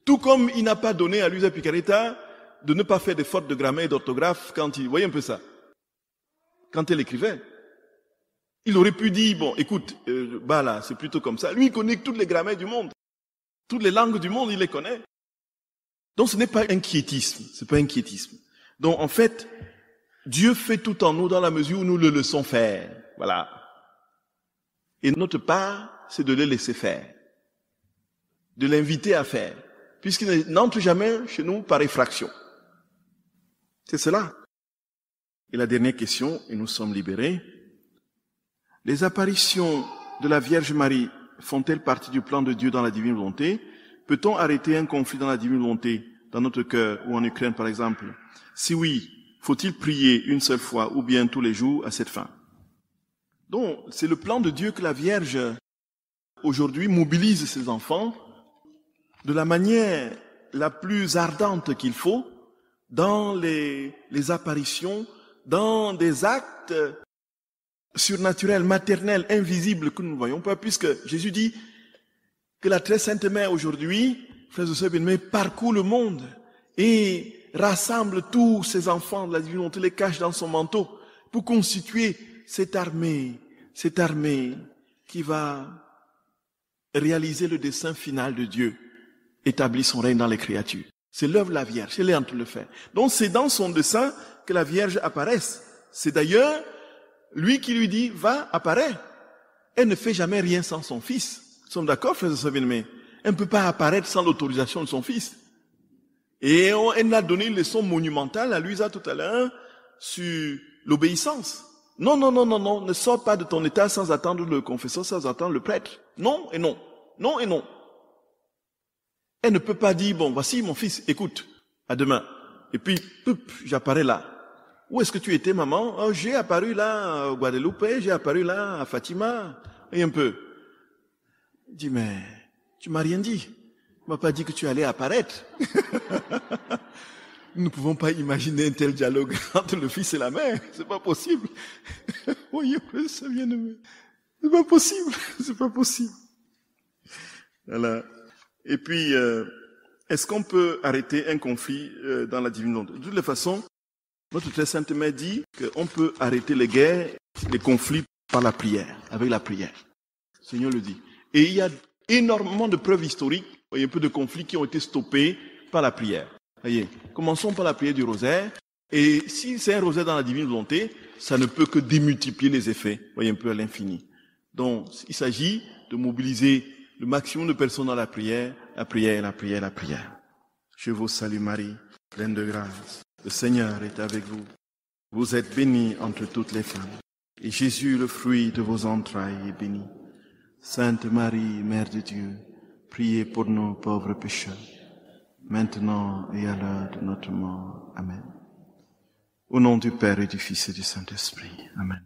Tout comme il n'a pas donné à Luisa Picaretta de ne pas faire des fautes de grammaire et d'orthographe quand il... Voyez un peu ça. Quand elle écrivait. Il aurait pu dire, bon, écoute, bah là, c'est plutôt comme ça. Lui, il connaît toutes les grammaires du monde. Toutes les langues du monde, il les connaît. Donc ce n'est pas un quiétisme. C'est pas un quiétisme. Donc en fait, Dieu fait tout en nous dans la mesure où nous le laissons faire. Voilà. Et notre part, c'est de le laisser faire. De l'inviter à faire. Puisqu'il n'entre jamais chez nous par effraction. C'est cela. Et la dernière question, et nous sommes libérés. Les apparitions de la Vierge Marie font-elles partie du plan de Dieu dans la divine volonté? Peut-on arrêter un conflit dans la divine volonté, dans notre cœur ou en Ukraine par exemple? Si oui, faut-il prier une seule fois ou bien tous les jours à cette fin? Donc, c'est le plan de Dieu que la Vierge aujourd'hui mobilise ses enfants de la manière la plus ardente qu'il faut dans les apparitions, dans des actes surnaturels, maternels, invisibles que nous ne voyons pas, puisque Jésus dit que la très sainte mère aujourd'hui, frères et sœurs bien-aimés, parcourt le monde et rassemble tous ses enfants de la divine volonté, les cache dans son manteau pour constituer cette armée qui va réaliser le dessein final de Dieu, établir son règne dans les créatures. C'est l'œuvre de la Vierge, elle est en train de le faire. Donc c'est dans son dessein que la Vierge apparaisse. C'est d'ailleurs lui qui lui dit, va, apparaît. Elle ne fait jamais rien sans son fils. Nous sommes d'accord, frères et sœurs bien-aimés? Elle ne peut pas apparaître sans l'autorisation de son fils. Et elle nous a donné une leçon monumentale à Luisa tout à l'heure sur l'obéissance. Non, ne sors pas de ton état sans attendre le confesseur, sans attendre le prêtre. Non et non. Non et non. Elle ne peut pas dire, bon, voici mon fils, écoute, à demain. Et puis, j'apparais là. Où est-ce que tu étais, maman? Oh, j'ai apparu là à Guadeloupe, j'ai apparu là à Fatima. Et un peu. Il dit, mais tu m'as rien dit. Tu m'as pas dit que tu allais apparaître. Nous ne pouvons pas imaginer un tel dialogue entre le fils et la mère. C'est pas possible. Voyez, ça vient de me... C'est pas possible. C'est pas possible. Voilà. Et puis, est-ce qu'on peut arrêter un conflit dans la divine volonté? De toutes les façons, notre très sainte mère dit qu'on peut arrêter les guerres, les conflits par la prière, avec la prière. Le Seigneur le dit. Et il y a énormément de preuves historiques, il y a un peu de conflits qui ont été stoppés par la prière. Voyez, commençons par la prière du rosaire. Et si c'est un rosaire dans la divine volonté, ça ne peut que démultiplier les effets, voyez, un peu à l'infini. Donc, il s'agit de mobiliser le maximum de personnes dans la prière, la prière, la prière, la prière. Je vous salue Marie, pleine de grâce. Le Seigneur est avec vous. Vous êtes bénie entre toutes les femmes. Et Jésus, le fruit de vos entrailles, est béni. Sainte Marie, Mère de Dieu, priez pour nous pauvres pécheurs, maintenant et à l'heure de notre mort. Amen. Au nom du Père et du Fils et du Saint-Esprit. Amen.